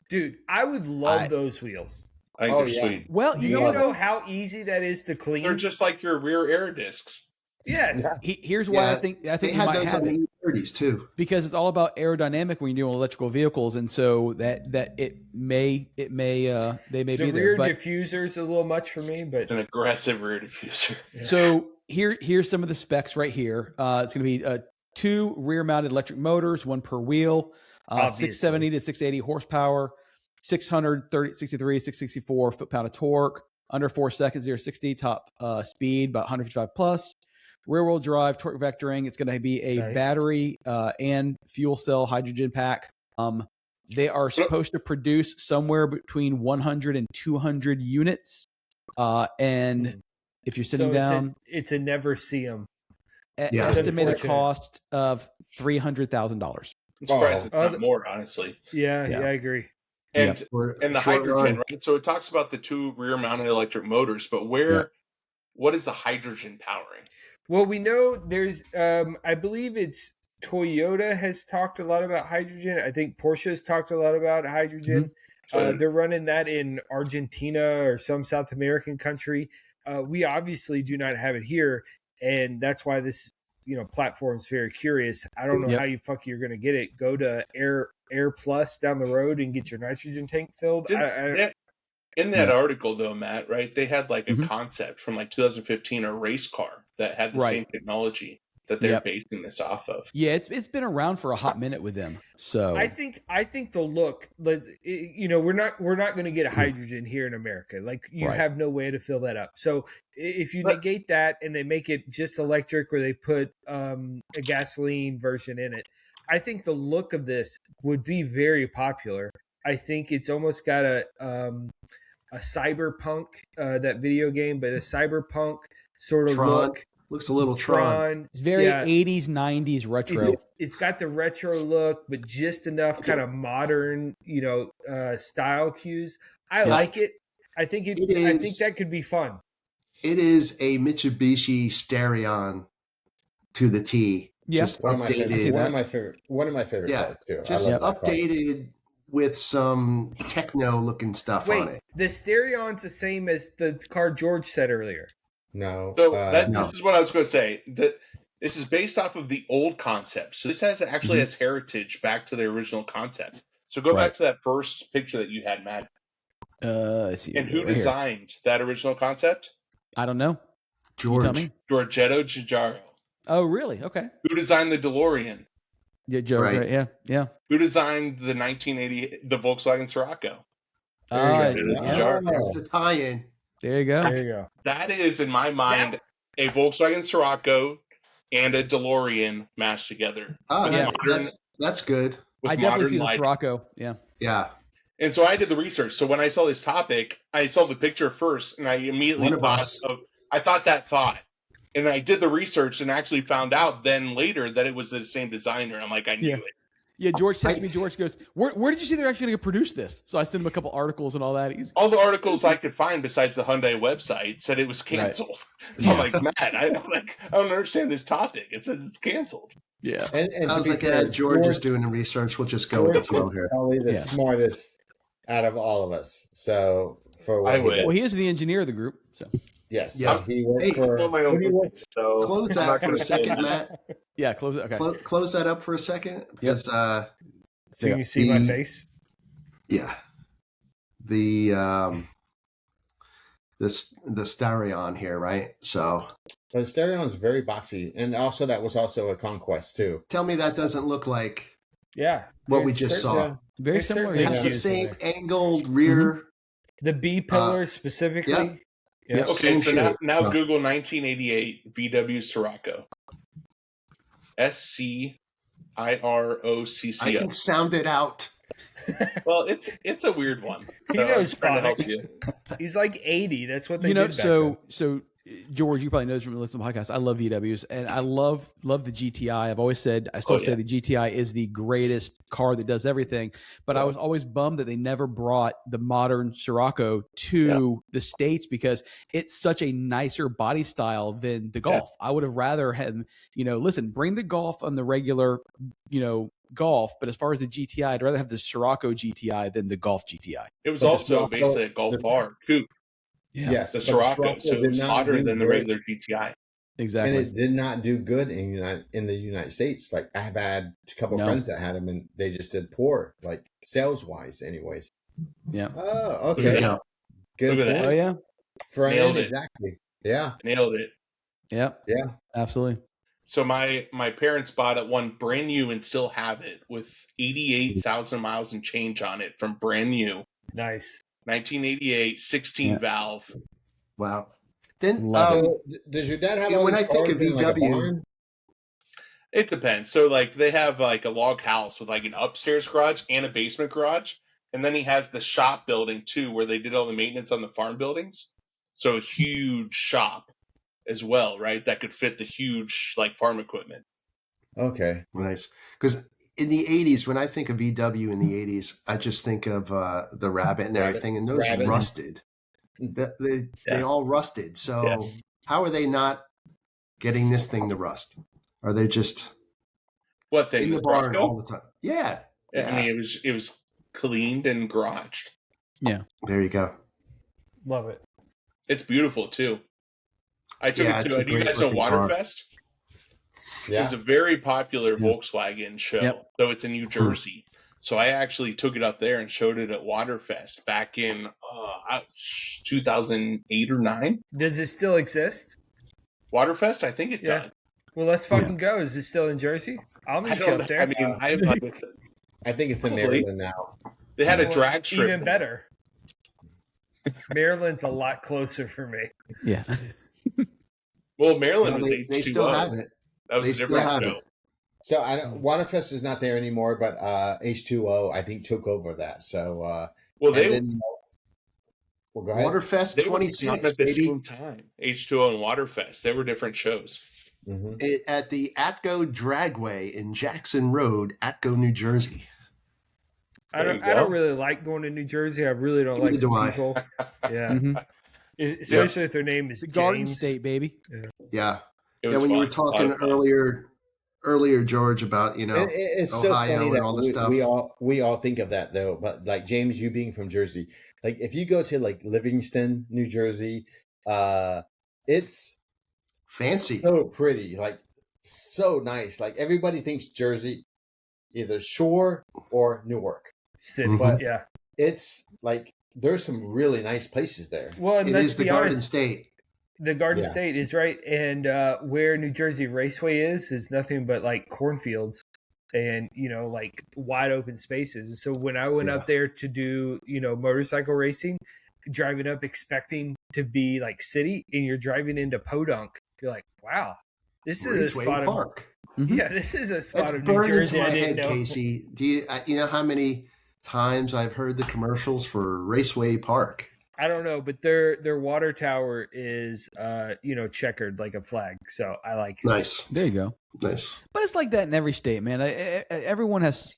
Dude, I would love those wheels. I think they're sweet. Well, do you know how easy that is to clean? They're just like your rear air discs. Yes. Yeah. Here's why I think they had those on the E30s too, because it's all about aerodynamic when you're doing electrical vehicles, and so that they may be there. The rear diffuser's a little much for me, but it's an aggressive rear diffuser. So here's some of the specs right here. It's going to be 2 rear-mounted electric motors, 1 per wheel. 670 to 680 horsepower, 663, 664 foot-pound of torque, under 4 seconds, 0 to 60, top speed, about 155 plus. Rear-wheel drive, torque vectoring. It's going to be a battery and fuel cell hydrogen pack. They are supposed to produce somewhere between 100 and 200 units. And if you're sitting down... It's a never see them. Estimated cost of $300,000. I'm surprised it's Oh, not more, honestly. Yeah, Yeah. I agree. And Or and the short hydrogen, run. right? So it talks about the two rear-mounted electric motors, but what is the hydrogen powering? Well, we know there's, I believe it's Toyota has talked a lot about hydrogen. I think Porsche has talked a lot about hydrogen. They're running that in Argentina or some South American country. We obviously do not have it here, and that's why this platform is very curious. I don't know Yep. how you're going to get it. Go to Air Plus down the road and get your nitrogen tank filled. In that article, though, Matt, right, they had like a Mhm. concept from like 2015, a race car that had the Right. same technology that they're Yep. basing this off of. Yeah, it's been around for a hot minute with them. So I think the look. We're not going to get hydrogen here in America. Like you Right. have no way to fill that up. So if you But- negate that and they make it just electric, or they put a gasoline version in it, I think the look of this would be very popular. I think it's almost got a cyberpunk, that video game, but a cyberpunk sort of Tron. look. Looks a little Tron. it's very Yeah. 80s, 90s retro. It's got the retro look, but just enough kind of modern, style cues. I like it. I think I think that could be fun. It is a Mitsubishi Stereon to the T. Yeah. Just One of my updated. favorite Yeah. cars too. Just I love that car. updated with some techno looking stuff on Wait, it. the Stereon's the same as the car George said earlier. No. So no. this is what I was going to say. This is based off of the old concept. So this actually has heritage back to the original concept. So go back to that first picture that you had, Matt. Let's see. And who right here. designed that original concept? I don't know. George. You tell me. Giorgetto Giugiaro. Oh, really? Okay. Who designed the DeLorean? Yeah, Joe. Right. Right. Yeah. Who designed the 1980 the Volkswagen Scirocco? Ah, There you go. yeah. There's the tie-in. There you go. There you go. That is, in my mind, a Volkswagen Scirocco and a DeLorean mashed together. Oh, With yeah. modern- That's good. with I definitely modern see the lighting. Scirocco. Yeah. Yeah. And so I did the research. So when I saw this topic, I saw the picture first, and I immediately One of thought us. I thought that thought. And I did the research and actually found out then later that it was the same designer. I'm like, I knew Yeah. it. Yeah, George texted me. George goes, where did you see they're actually going to produce this? So I sent him a couple articles and all that. All the articles I could find besides the Hyundai website said it was canceled. So I'm like, Matt, I don't understand this topic. It says it's canceled. Yeah. And I to was be like, fair, George is doing the research. We'll just go with the George flow is here. probably the Yeah. smartest out of all of us. So for what I he would. does. Well, he is the engineer of the group. So Yes. Yeah. He worked Hey, for. I know my who own do you work- business, so Close I'm that not for gonna a second, say- Matt. yeah, close it. Okay. Close that up for a second. Because, So you can see my The- face. yeah. The Stereon here, right? So But the Stereon is very boxy, and also that was also a conquest too. tell me that doesn't look like Yeah. what we There's just saw. certain- Very there's similar. certainly Yeah. It's the cues in same there. angled rear. The B pillar specifically. Yep. Yeah. Yep. Okay, Same so now, shit. now No. Google 1988 VW Scirocco. I SCIROCCO. can sound it out. Well, it's a weird one. He So knows I'm trying to help phonics. you. He's like 80. That's what they You know, did back then. so George, you probably know this from listening to the podcast. I love VWs and I love the GTI. I've always said, I still say the GTI is the greatest car that does everything. But I was always bummed that they never brought the modern Scirocco to the States because it's such a nicer body style than the Golf. I would have rather had, listen, bring the Golf on the regular, Golf. But as far as the GTI, I'd rather have the Scirocco GTI than the Golf GTI. It was But the also Scirocco- basically a Golf R coupe, Yes, the but Scirocco, so it did was not hotter do than the good, regular GTI. Exactly. and it did not do good in the United States. Like I have had a couple of friends that had them, and they just did poor, like sales wise, anyways. Yeah. Oh, There you okay. go. Good Look at point. Oh yeah. Front Nailed end, it. exactly. Yeah, Nailed it. Yeah. yeah. Absolutely. So my parents bought it one brand new and still have it with 88,000 miles and change on it from brand new. Nice. 1988, 16 valve. Wow. Then Love So, does your dad have all when these I think cars of in, like, a VW barn? It depends. So like they have like a log house with like an upstairs garage and a basement garage. And then he has the shop building too, where they did all the maintenance on the farm buildings. So a huge shop as well, right? That could fit the huge like farm equipment. Okay. nice. Because in the 80s, when I think of VW in the 80s, I just think of the Rabbit and everything, and those Rabbit. rusted. They all rusted. So Yeah. how are they not getting this thing to rust? Are they just What thing? in the The barn Bronco? all the time? Yeah. I mean, it was cleaned and garaged. Yeah. There you go. Love it. It's beautiful too. I took Yeah, it it's to. a Do you great guys know looking car. Waterfest? It Yeah. was a very popular Yeah. Volkswagen show, Yep. though it's in New Jersey. So I actually took it up there and showed it at Waterfest back in 2008 or 9. Does it still exist? Waterfest, I think it Yeah. does. Well, let's fucking go. Is it still in Jersey? I'll I meet you don't. up there. I mean, I have like I think it's in Probably. Maryland now. they had a Well, drag strip. even better. Maryland's a lot closer for me. Yeah. Well, Maryland No, was they H2O. still have it. That was They a still different have show. it. So Waterfest is not there anymore, but H2O I think took over that. So Well, and they then, well, go ahead. Waterfest they were 26, at the baby. same time. H2O and Waterfest. They were different shows. Mhm. At the Atco Dragway in Jackson Road, Atco, New Jersey. I There you don't go. really like going to New Jersey. I really don't like Neither the do I. people. Yeah. Mhm. Especially if their name is The Garden James. State, baby. Yeah. It Yeah, was when you were fun. A lot talking of fun. earlier, George, about, you know, It's Ohio so funny and that all this stuff. we all think of that though, but like James, you being from Jersey, like if you go to like Livingston, New Jersey, it's Fancy. so pretty, like so nice. Like everybody thinks Jersey, either shore or Newark. City. Mhm. Yeah. It's like there's some really nice places there. Well, and It let's is the be Garden honest, State. the Garden Yeah. State is right, and where New Jersey Raceway is nothing but like cornfields and like wide open spaces. And so when I went Yeah. up there to do motorcycle racing, driving up expecting to be like city, and you're driving into Podunk, you're like, wow, this is Raceway a spot Park. of this is a spot That's of New burned Jersey into I my didn't head, know. Casey. Do you know how many times I've heard the commercials for Raceway Park? I don't know, but their water tower is checkered like a flag, so I like it. Nice. There you go. Nice. But it's like that in every state, man. Everyone has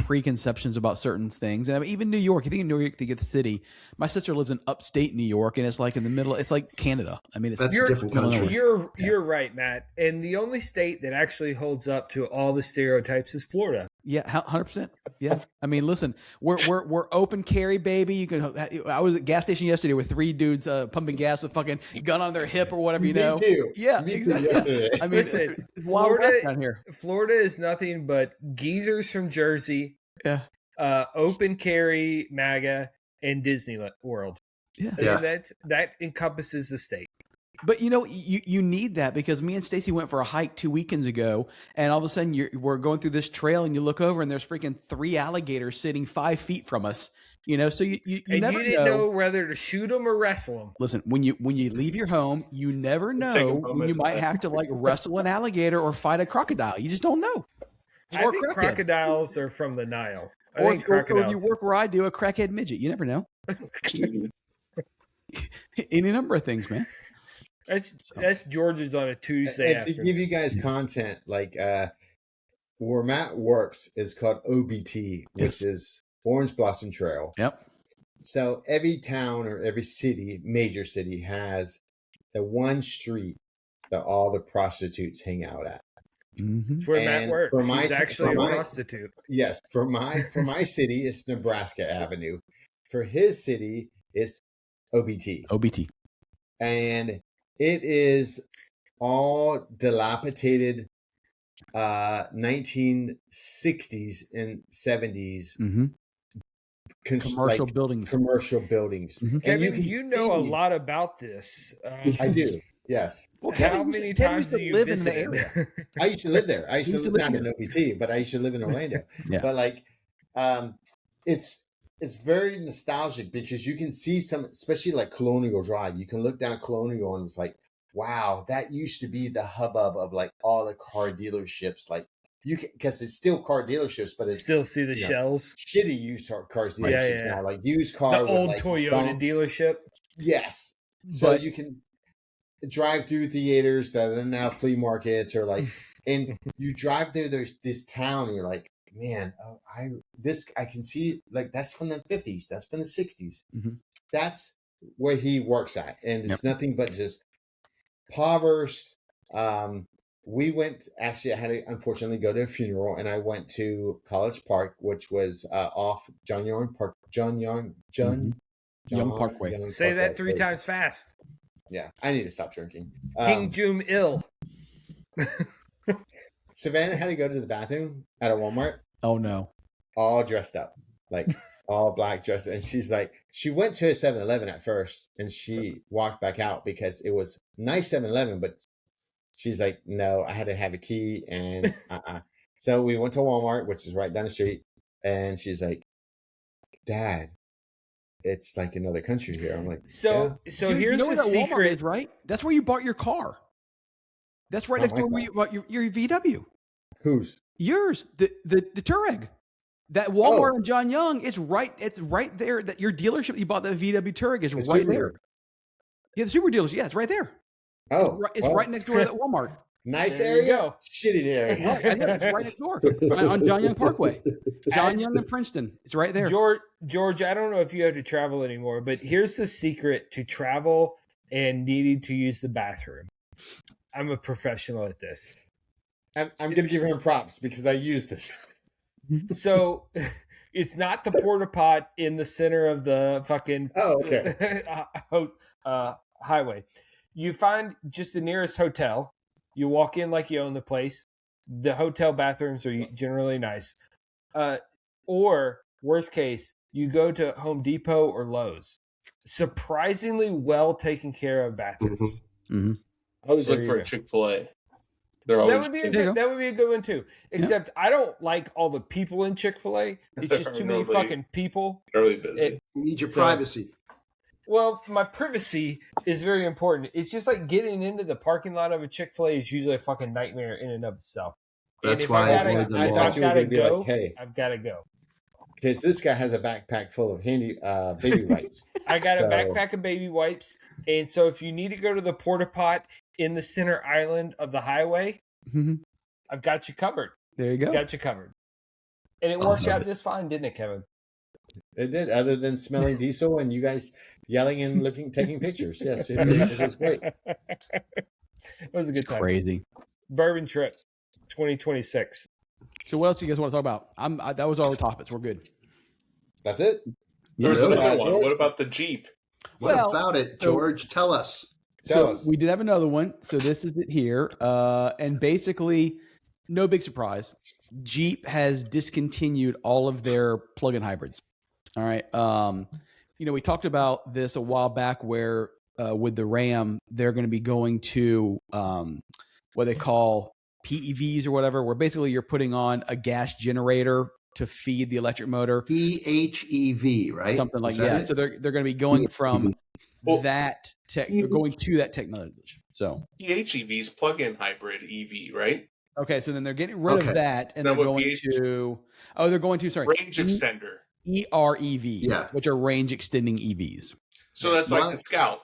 preconceptions about certain things, and I mean, even New York. You think of New York to get the city. My sister lives in upstate New York, and it's like in the middle. It's like Canada. I mean, it's That's a different country. You're right, Matt. And the only state that actually holds up to all the stereotypes is Florida. Yeah, 100%. Yeah, I mean, listen, we're open carry, baby. You can. I was at a gas station yesterday with 3 dudes pumping gas with fucking gun on their hip or whatever. You know. Me too. Yeah, Me too exactly. yesterday. I mean, Listen, it's Wild Florida- West down here. Florida is nothing but geezers from Jersey, Yeah, open carry, MAGA, and Disney World. yeah. Yeah. And that encompasses the state. But you need that, because me and Stacy went for a hike 2 weekends ago, and all of a sudden we're going through this trail, and you look over, and there's freaking 3 alligators sitting 5 feet from us. So you And never you didn't know whether to shoot them or wrestle them. Listen, when you leave your home, you never know Take a when moment you to might laugh. have to like wrestle an alligator or fight a crocodile. You just don't know. I Or think crackhead. crocodiles are from the Nile. I Or think if you crocodiles. work where I do, a crackhead midget. You never know. Any number of things, man. That's George's on a Tuesday And to afternoon. give you guys content, like where Matt works is called OBT, which is Orange Blossom Trail. Yep. So every town or every city, major city, has the one street that all the prostitutes hang out at. Mm-hmm. That's where Matt And works. for my- He's actually for a my- prostitute. Yes, for my city, it's Nebraska Avenue. For his city, it's OBT, OBT. and it is all dilapidated 1960s and 70s Mm-hmm. Commercial like, buildings. commercial buildings. Mhm. And Kevin, can you know a see- lot about this. I do. Yes, Well, How many times do you live visit in the area? I used to live there. I used to live not here. in OBT, but I used to live in Orlando. Yeah. But like, it's very nostalgic because you can see some, especially like Colonial Drive. You can look down Colonial and it's like, wow, that used to be the hubbub of like all the car dealerships. Like you can, because it's still car dealerships, but it's Still see the Yeah. shells. shitty used cars dealerships Yeah, yeah. now, like used car. The with, old like, Toyota bumps. dealership. Yes. So But- you can drive through theaters that are now flea markets or like, and you drive through this town and you're like, man, I can see like that's from the 50s, that's from the 60s. Mhm. That's where he works at, and it's Yep. nothing but just impoverished. We went, actually, I had to unfortunately go to a funeral, and I went to College Park, which was off John Young Park. Young Parkway. Young Say that Parkway. 3 times fast. Yeah, I need to stop drinking. King Jum Il. Savannah had to go to the bathroom at a Walmart, Oh no. all dressed up, like all black dressed. And she's like, she went to a 7-Eleven at first, and she walked back out because it was nice 7-Eleven, but she's like, no, I had to have a key, and So we went to Walmart, which is right down the street, and she's like, Dad, it's like another country here. I'm like, So yeah. so Dude, here's you know the where that Walmart secret. is, right? That's where you bought your car. That's right Not next my door where you bought your VW. Who's? Yours, the Touareg. That Walmart in John Young, it's right there. That your dealership that you bought that VW Touareg is right there. Yeah, the Super dealers. Yeah, it's right there. Oh, It's right next door to that Walmart. Nice There you area, go. shitty area. Yeah, I know, it's right next door on John Young Parkway. John Young and Princeton. It's right there. George, I don't know if you have to travel anymore, but here's the secret to travel and needing to use the bathroom. I'm a professional at this. I'm going to give him props because I use this. So it's not the porta pot in the center of the fucking highway. You find just the nearest hotel. You walk in like you own the place. The hotel bathrooms are generally nice. Or worst case, you go to Home Depot or Lowe's. Surprisingly well taken care of bathrooms. Mm-hmm. I always look for a Chick-fil-A. They're That always would be a good one too. Except I don't like all the people in Chick-fil-A. It's just too many fucking people. They're really busy. You need your privacy. Well, my privacy is very important. It's just like getting into the parking lot of a Chick-fil-A is usually a fucking nightmare in and of itself. That's if why I've avoid them all. got to go, like, hey, I've got to go. because this guy has a backpack full of handy baby wipes. I got a backpack of baby wipes, and so if you need to go to the porta pot in the center island of the highway, I've got you covered. There you go. Got you covered. And it worked out just fine, didn't it, Kevin? It did, other than smelling diesel and you guys yelling and taking pictures. Yes, it was great. It was a good time. Crazy. Bourbon trip 2026. So what else do you guys want to talk about? That was all the topics. We're good. That's it. There's Yeah. another one. George? What about the Jeep? What Well, about it, George? Tell us. Tell So us. we did have another one. So this is it here. And basically, no big surprise. Jeep has discontinued all of their plug-in hybrids. All right. We talked about this a while back where with the Ram, they're going to be going to what they call PEVs or whatever, where basically you're putting on a gas generator to feed the electric motor. PHEV, right? Something like Is that. it? So they're going to be going from that going to that technology. So PHEV's plug-in hybrid EV, right? okay, so then they're getting rid of that, and That they're would going be- to Range extender. EREVs, Yeah. which are range extending EVs. So that's like the Scout.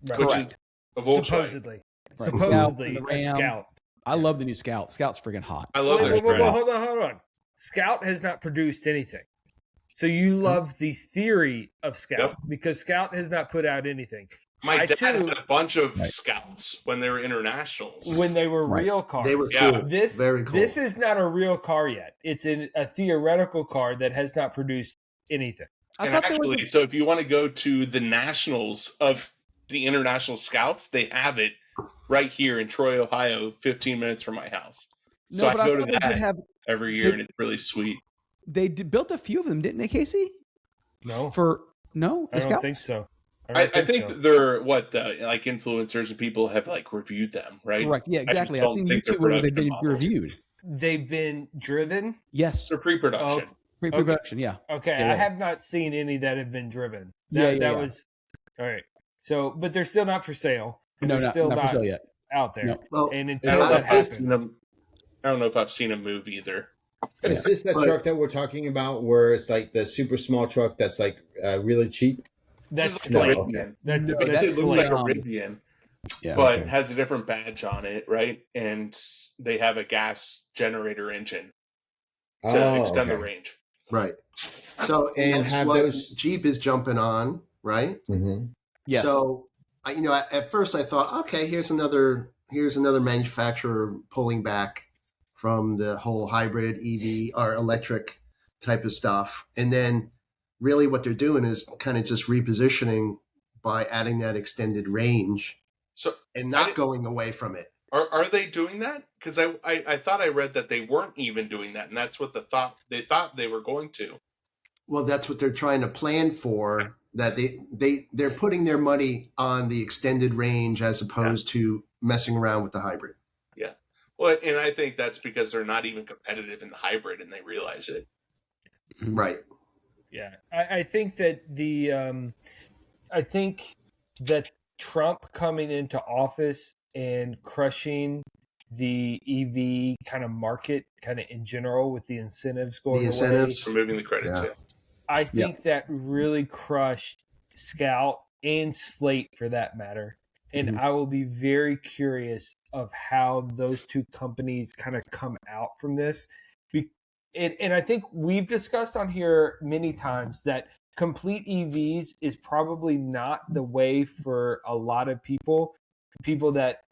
Right. Which Correct. is a Volkswagen. Supposedly. Right. Supposedly Scout, a the Ram. Scout. I love the new Scout. Scout's freaking hot. I love their Whoa, brand. hold on. Scout has not produced anything. So you love the theory of Scout Yep. because Scout has not put out anything. My I dad too- had a bunch of Right. Scouts when they were internationals. When they were Right. real cars. They were Yeah. cool. This Very cool. This is not a real car yet. It's a theoretical car that has not produced anything. I And thought they were. actually, so if you want to go to the nationals of the International Scouts, they have it right here in Troy, Ohio, 15 minutes from my house. So No, I but I go thought to they that did have. every year, and it's really sweet. They built a few of them, didn't they, Casey? No, For no, I the don't Scout? think so. I think so. they're like influencers and people have like reviewed them, right? Correct. Yeah, exactly. I've don't seen think they're YouTube where they've been production models. reviewed. They've been driven. Yes, They're pre-production. pre-production. Yeah. Okay, Yeah. I have not seen any that have been driven. Yeah, That yeah. was all right. So, but they're still not for sale. No, They're still not for sale yet. out there. No. Well, And I until don't know that if I've seen happens, them. I don't know if I've seen a move either. Is this that But- truck that we're talking about where it's like the super small truck that's like really cheap? that's It's like Slate. a Rivian. That's No, It that's looks like a Slate. Rivian, Yeah. but Okay. has a different badge on it, right? And they have a gas generator engine. to extend the range. Right. So And that's have what those- Jeep is jumping on, right? Mm-hmm. Yes. So, at first I thought, okay, here's another manufacturer pulling back from the whole hybrid EV or electric type of stuff. And then really what they're doing is kind of just repositioning by adding that extended range and not going away from it. Are they doing that? Because I thought I read that they weren't even doing that, and that's what they thought they were going to. Well, that's what they're trying to plan for. That they're putting their money on the extended range as opposed to messing around with the hybrid. Yeah. Well, and I think that's because they're not even competitive in the hybrid, and they realize it. Right. Yeah, I think that Trump coming into office and crushing the EV kind of market, kind of in general, with the incentives going away. Removing the credits. Yeah. I think that really crushed Scout and Slate, for that matter. And I will be very curious of how those two companies kind of come out from this. And I think we've discussed on here many times that complete EVs is probably not the way for a lot of people that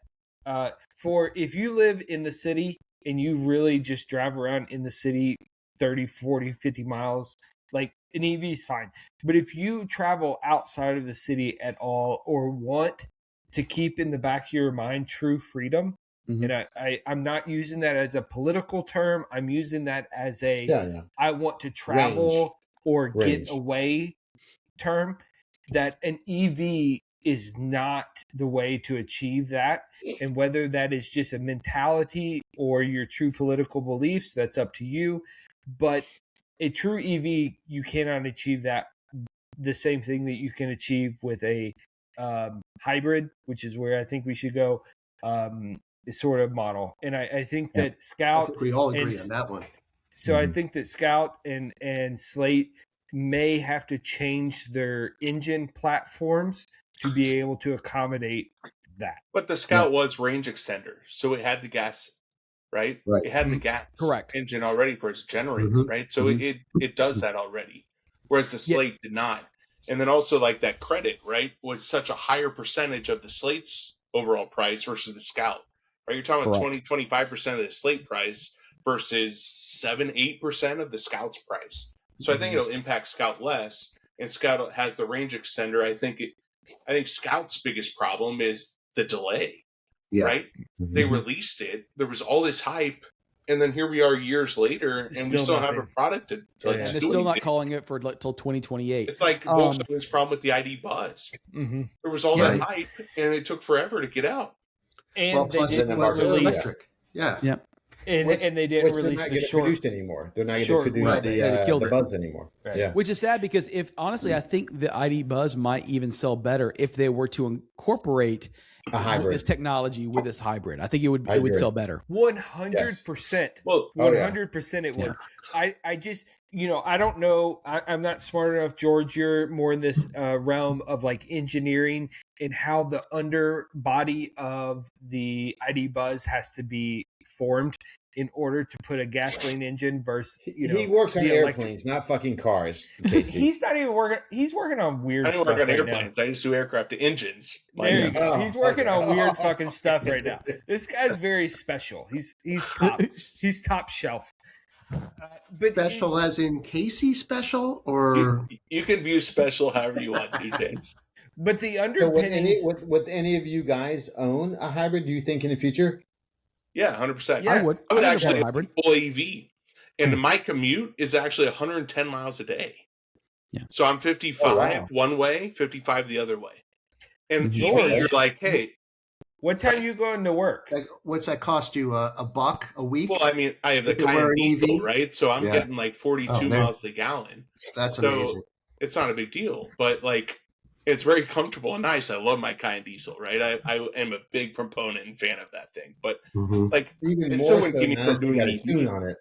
if you live in the city and you really just drive around in the city 30, 40, 50 miles, like an EV is fine. But if you travel outside of the city at all or want to keep in the back of your mind true freedom, and I'm not using that as a political term. I'm using that as I want to travel or get away term, that an EV is not the way to achieve that. And whether that is just a mentality or your true political beliefs, that's up to you. But a true EV, you cannot achieve that the same thing that you can achieve with a hybrid, which is where I think we should go. Sort of model, and I think that Scout. I think we all agree on that one. So I think that Scout and Slate may have to change their engine platforms to be able to accommodate that. But the Scout was range extender, so it had the gas, right? It had the gas engine already for its generator, right? So it does that already, whereas the Slate did not. And then also like that credit, right, was such a higher percentage of the Slate's overall price versus the Scout. Right, you're talking about 20-25% of the Slate price versus 7-8% of the Scout's price. So I think it'll impact Scout less, and Scout has the range extender. I think Scout's biggest problem is the delay. Right? They released it. There was all this hype, and then here we are years later, and we still have a product to and they're still not calling it for till 2028. It's like Volkswagen's problem with the ID Buzz. There was all that hype, and it took forever to get get out. And they didn't release and they didn't release the short produced anymore. They're not going to produce the Buzz anymore. Which is sad because honestly, I think the ID Buzz might even sell better if they were to incorporate a hybrid, this technology with this hybrid. I think it would sell better. 100%. Well, 100% it would. I just, I don't know. I'm not smart enough, George. You're more in this realm of like engineering and how the underbody of the ID Buzz has to be formed in order to put a gasoline engine versus, he works on airplanes, not fucking cars. He's not even working. He's working on weird stuff. I don't work on airplanes. I just do aircraft to engines. There you go. He's working on weird fucking stuff right now. This guy's very special. He's top. He's top shelf. But special as in Casey special, or you can view special however you want to, James. But the underpinnings. So would any of you guys own a hybrid? Do you think in the future? Yeah, 100%. Yes. I would actually have a full EV, and my commute is actually 110 miles a day. Yeah. So I'm 55 one way, 55 the other way. And George, you're like, hey. What time you going to work? Like, what's that cost you? $1 a week? Well, I mean, I have the kind of diesel, right? So I'm getting like 42 miles a gallon. That's amazing. It's not a big deal, but like, it's very comfortable and nice. I love my Cayenne diesel, right? I am a big proponent and fan of that thing. But like, even it's more so convenient for doing a tune on it,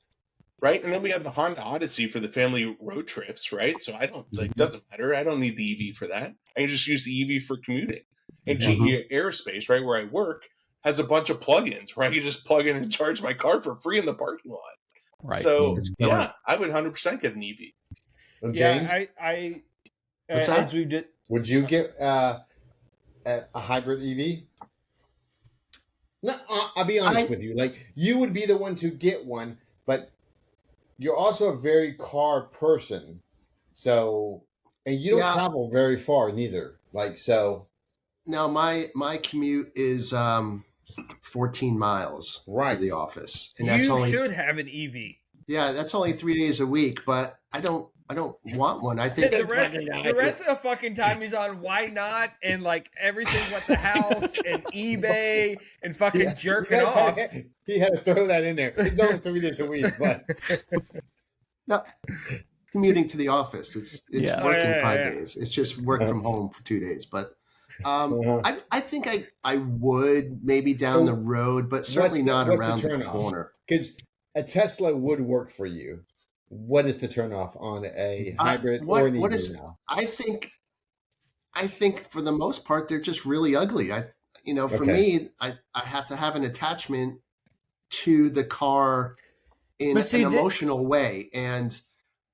right? And then we have the Honda Odyssey for the family road trips, right? So I don't like, doesn't matter. I don't need the EV for that. I can just use the EV for commuting. And GE Aerospace, right, where I work, has a bunch of plugins where I can just plug in and charge my car for free in the parking lot. Right. So It's yeah, killer. I would 100% get an EV. Well, James, Yeah, I What's as that? we did. would you get a hybrid EV? No, I'll be honest with you. Like, you would be the one to get one, but you're also a very car person. So, and you don't Yeah. travel very far neither. Like, so. Now my commute is 14 miles Right. to the office, and that's You only should have an EV. yeah, that's only 3 days a week. But I don't want one. I think The rest of the fucking time he's on Why Not and like everything but the house and eBay and fucking jerking off. He had to throw that in there. It's only 3 days a week, but no, commuting to the office. It's Yeah. working 5 Yeah. days. It's just work from home for 2 days. But Uh-huh. I think I would maybe down the road, but certainly not around the corner. Because a Tesla would work for you. What is the turnoff on a hybrid or an EV now? I think for the most part they're just really ugly. For me, I have to have an attachment to the car in an emotional way, and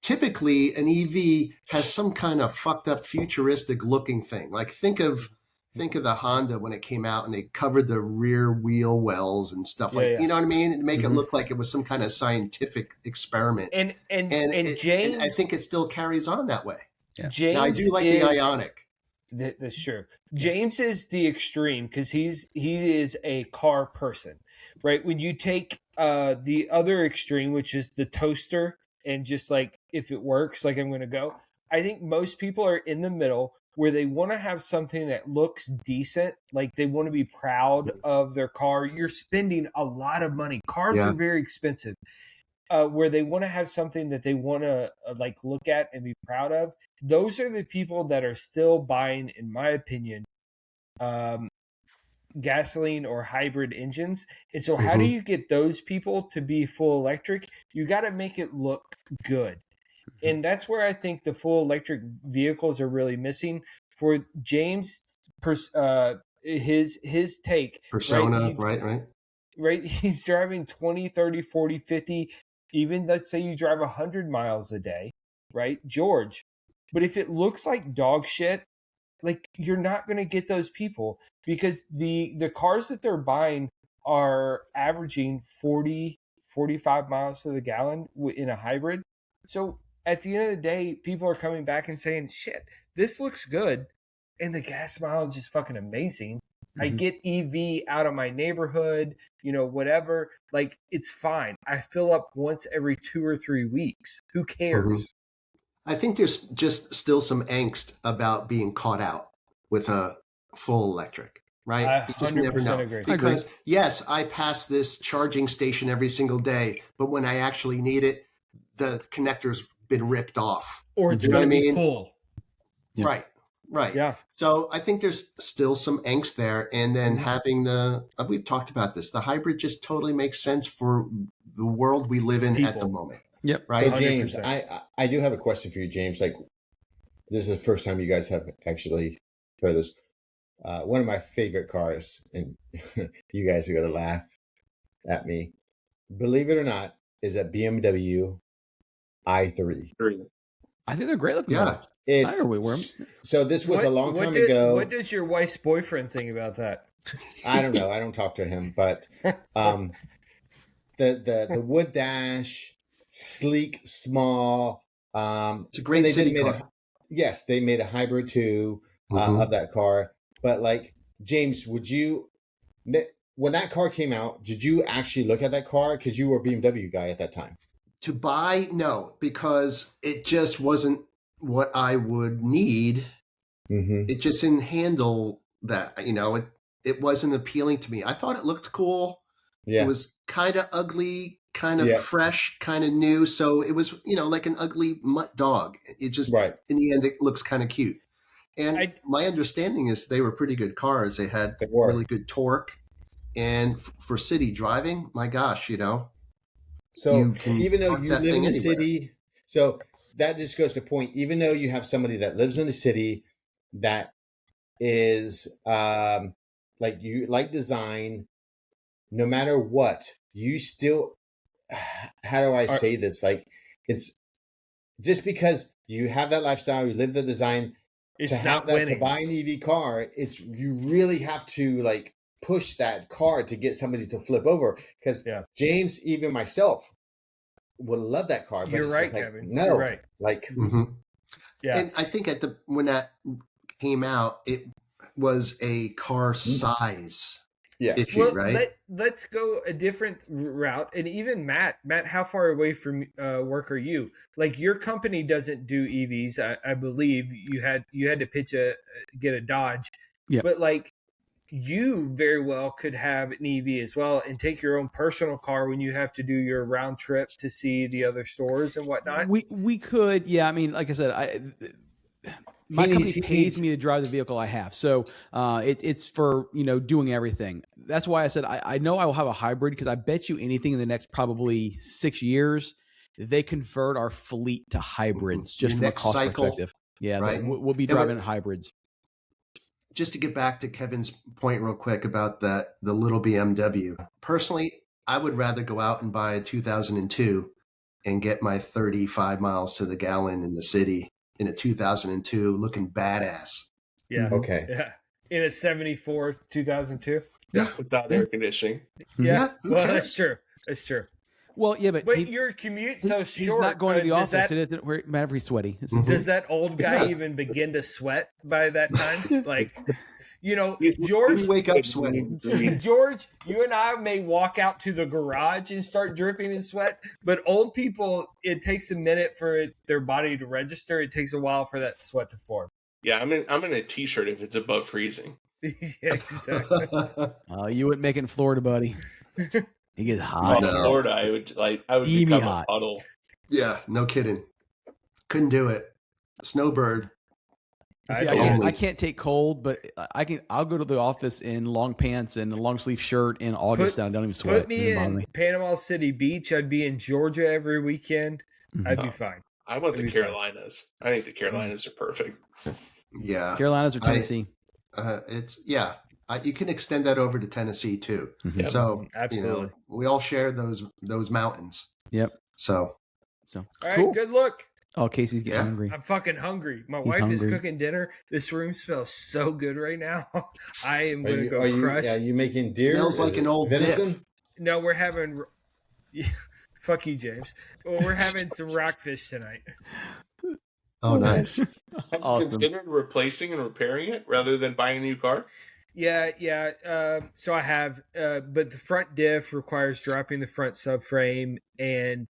typically an EV has some kind of fucked up futuristic looking thing. Like think of the Honda when it came out and they covered the rear wheel wells and stuff you know what I mean? And make it look like it was some kind of scientific experiment. And James, and I think it still carries on that way. Yeah. James, now, I do like the Ioniq. That's true. James is the extreme because he is a car person, right? When you take the other extreme, which is the toaster, and just like if it works, like I'm going to go. I think most people are in the middle where they want to have something that looks decent, like they want to be proud of their car. You're spending a lot of money. Cars are very expensive. Where they want to have something that they want to like look at and be proud of. Those are the people that are still buying, in my opinion, gasoline or hybrid engines. And so how do you get those people to be full electric? You got to make it look good. And that's where I think the full electric vehicles are really missing. For James, his take. Persona, right? He's driving 20, 30, 40, 50, even let's say you drive 100 miles a day, right? George. But if it looks like dog shit, like you're not going to get those people because the cars that they're buying are averaging 40, 45 miles to the gallon in a hybrid. So at the end of the day, people are coming back and saying, shit, this looks good. And the gas mileage is fucking amazing. I get EV out of my neighborhood, whatever. Like, it's fine. I fill up once every 2 or 3 weeks. Who cares? I think there's just still some angst about being caught out with a full electric, right? I You just never know. agree. Because, yes, I pass this charging station every single day, but when I actually need it, the connector's been ripped off. Or it's going to be full. Yeah. Right. Yeah. So I think there's still some angst there. And then having we've talked about this, the hybrid just totally makes sense for the world we live in at the moment. Yep. Right. So James, I do have a question for you, James. Like, this is the first time you guys have actually heard this. One of my favorite cars, and you guys are going to laugh at me, believe it or not, is a BMW i3. I think they're great looking. Yeah. So this was a long time ago. What does your wife's boyfriend think about that? I don't know. I don't talk to him, but the wood dash, sleek, small. It's a great city car. Yes, they made a hybrid too of that car. But like, James, when that car came out, did you actually look at that car? Because you were a BMW guy at that time. To buy, no, because it just wasn't what I would need. It just didn't handle that. It wasn't appealing to me. I thought it looked cool. Yeah. It was kind of ugly, kind of fresh, kind of new. So it was, like an ugly mutt dog. It just, in the end, it looks kind of cute. And my understanding is they were pretty good cars. They had really good torque. And for city driving, my gosh, So even though you live in the city, so that just goes to point, even though you have somebody that lives in the city that is like you like design, no matter what, you still how do I Are- say this? Like, it's just because you have that lifestyle, you live the design, It's to have not that, winning. to buy an EV car, it's, you really have to like push that car to get somebody to flip over. Because Yeah. James, even myself, would love that car. But You're it's right, just like, Kevin. no, You're right. like, Mhm. Yeah. And I think when that came out, it was a car size yes. issue, Well, right? let's go a different route. And even Matt, how far away from work are you? Like, your company doesn't do EVs. I believe you had to get a Dodge. Yeah. But like, you very well could have an EV as well and take your own personal car when you have to do your round trip to see the other stores and whatnot. We could, yeah. I mean, like I said, my company pays me to drive the vehicle I have, so it's for doing everything. That's why I said I know I will have a hybrid, because I bet you anything in the next probably 6 years they convert our fleet to hybrids just Your from a next cost cycle, perspective. Yeah, right? we'll be Yeah, driving hybrids. Just to get back to Kevin's point real quick about the little BMW. Personally, I would rather go out and buy a 2002 and get my 35 miles to the gallon in the city in a 2002 looking badass. Yeah. Okay. Yeah. In a 74 2002. Yeah. Without air conditioning. Yeah. who Well, cares? that's true. That's true. Well, yeah, but your commute so he's short. not going to the does office. that- It doesn't matter if he's sweaty. Does that old guy Yeah. even begin to sweat by that time? Like, You George, wake up sweating. George, you and I may walk out to the garage and start dripping in sweat, but old people, it takes a minute for their body to register. It takes a while for that sweat to form. Yeah, I'm in a t-shirt if it's above freezing. Yeah, exactly. You wouldn't make it in Florida, buddy. It gets In hot. No. Florida, I would Steamy become hot. a puddle. Yeah, no kidding. Couldn't do it. Snowbird. See, I can't take cold, but I'll go to the office in long pants and a long sleeve shirt in August, and I don't even sweat. Put me in Panama City Beach. I'd be in Georgia every weekend. I'd be fine. I want That'd the be fine. Carolinas. I think the Carolinas are perfect. Yeah. Carolinas or Tennessee. You can extend that over to Tennessee too. Mhm. So Absolutely. we all share those mountains. Yep. So So All right, cool. good look. Oh, Casey's getting Yeah. hungry. I'm fucking hungry. My He's wife is hungry. cooking dinner. This room smells so good right now. I am Are going to you, go are you, crush. are you making deer? Smells like Is an it old venison? diff. No, we're having. Fuck you, James. Well, we're having some rockfish tonight. Oh, nice. Have you Awesome. considered replacing and repairing it rather than buying a new car? Yeah. So I have, but the front diff requires dropping the front subframe, and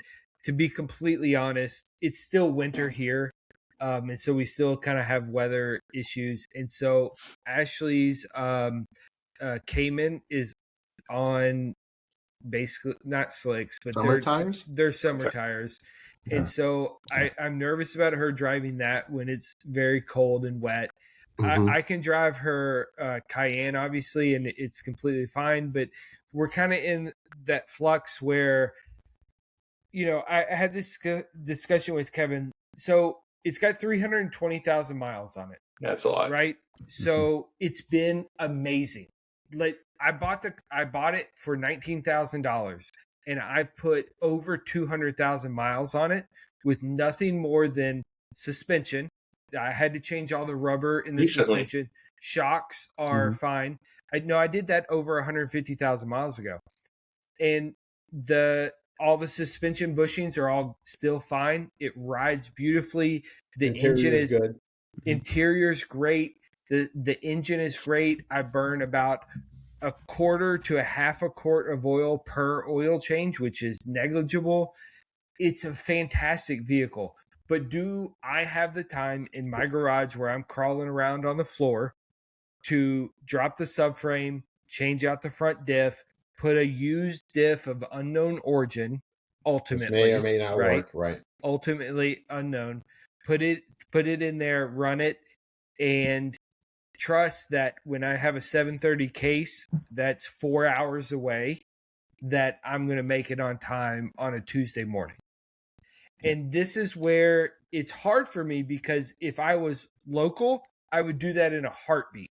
to be completely honest, it's still winter here, and so we still kind of have weather issues, and so Ashley's Cayman is on basically not slicks, but Summer tires? they're summer tires. Yeah. And so I'm nervous about her driving that when it's very cold and wet. Mhm. I can drive her Cayenne, obviously, and it's completely fine. But we're kind of in that flux where, I had this discussion with Kevin. So it's got 320,000 miles on it, That's a lot. right? So it's been amazing. Like I bought it for $19,000, and I've put over 200,000 miles on it with nothing more than suspension. I had to change all the rubber in the Recently. suspension. Shocks are fine. I did that over 150,000 miles ago, and all the suspension bushings are all still fine. It rides beautifully. The engine is good. Interior's great. The engine is great. I burn about a quarter to a half a quart of oil per oil change, which is negligible. It's a fantastic vehicle. But do I have the time in my garage where I'm crawling around on the floor to drop the subframe, change out the front diff, put a used diff of unknown origin, Which ultimately, may or may not right? work, right? Ultimately unknown, put it in there, run it, and trust that when I have a 7:30 case that's 4 hours away, that I'm going to make it on time on a Tuesday morning. And this is where it's hard for me, because if I was local, I would do that in a heartbeat.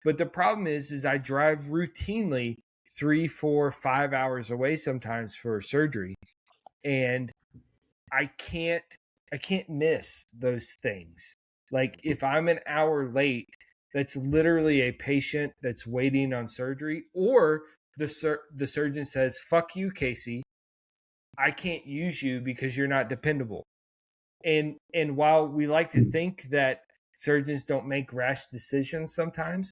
But the problem is I drive routinely 3, 4, 5 hours away sometimes for surgery, and I can't miss those things. Like if I'm an hour late, that's literally a patient that's waiting on surgery, or the surgeon says, "Fuck you, Casey. I can't use you because you're not dependable." And while we like to think that surgeons don't make rash decisions sometimes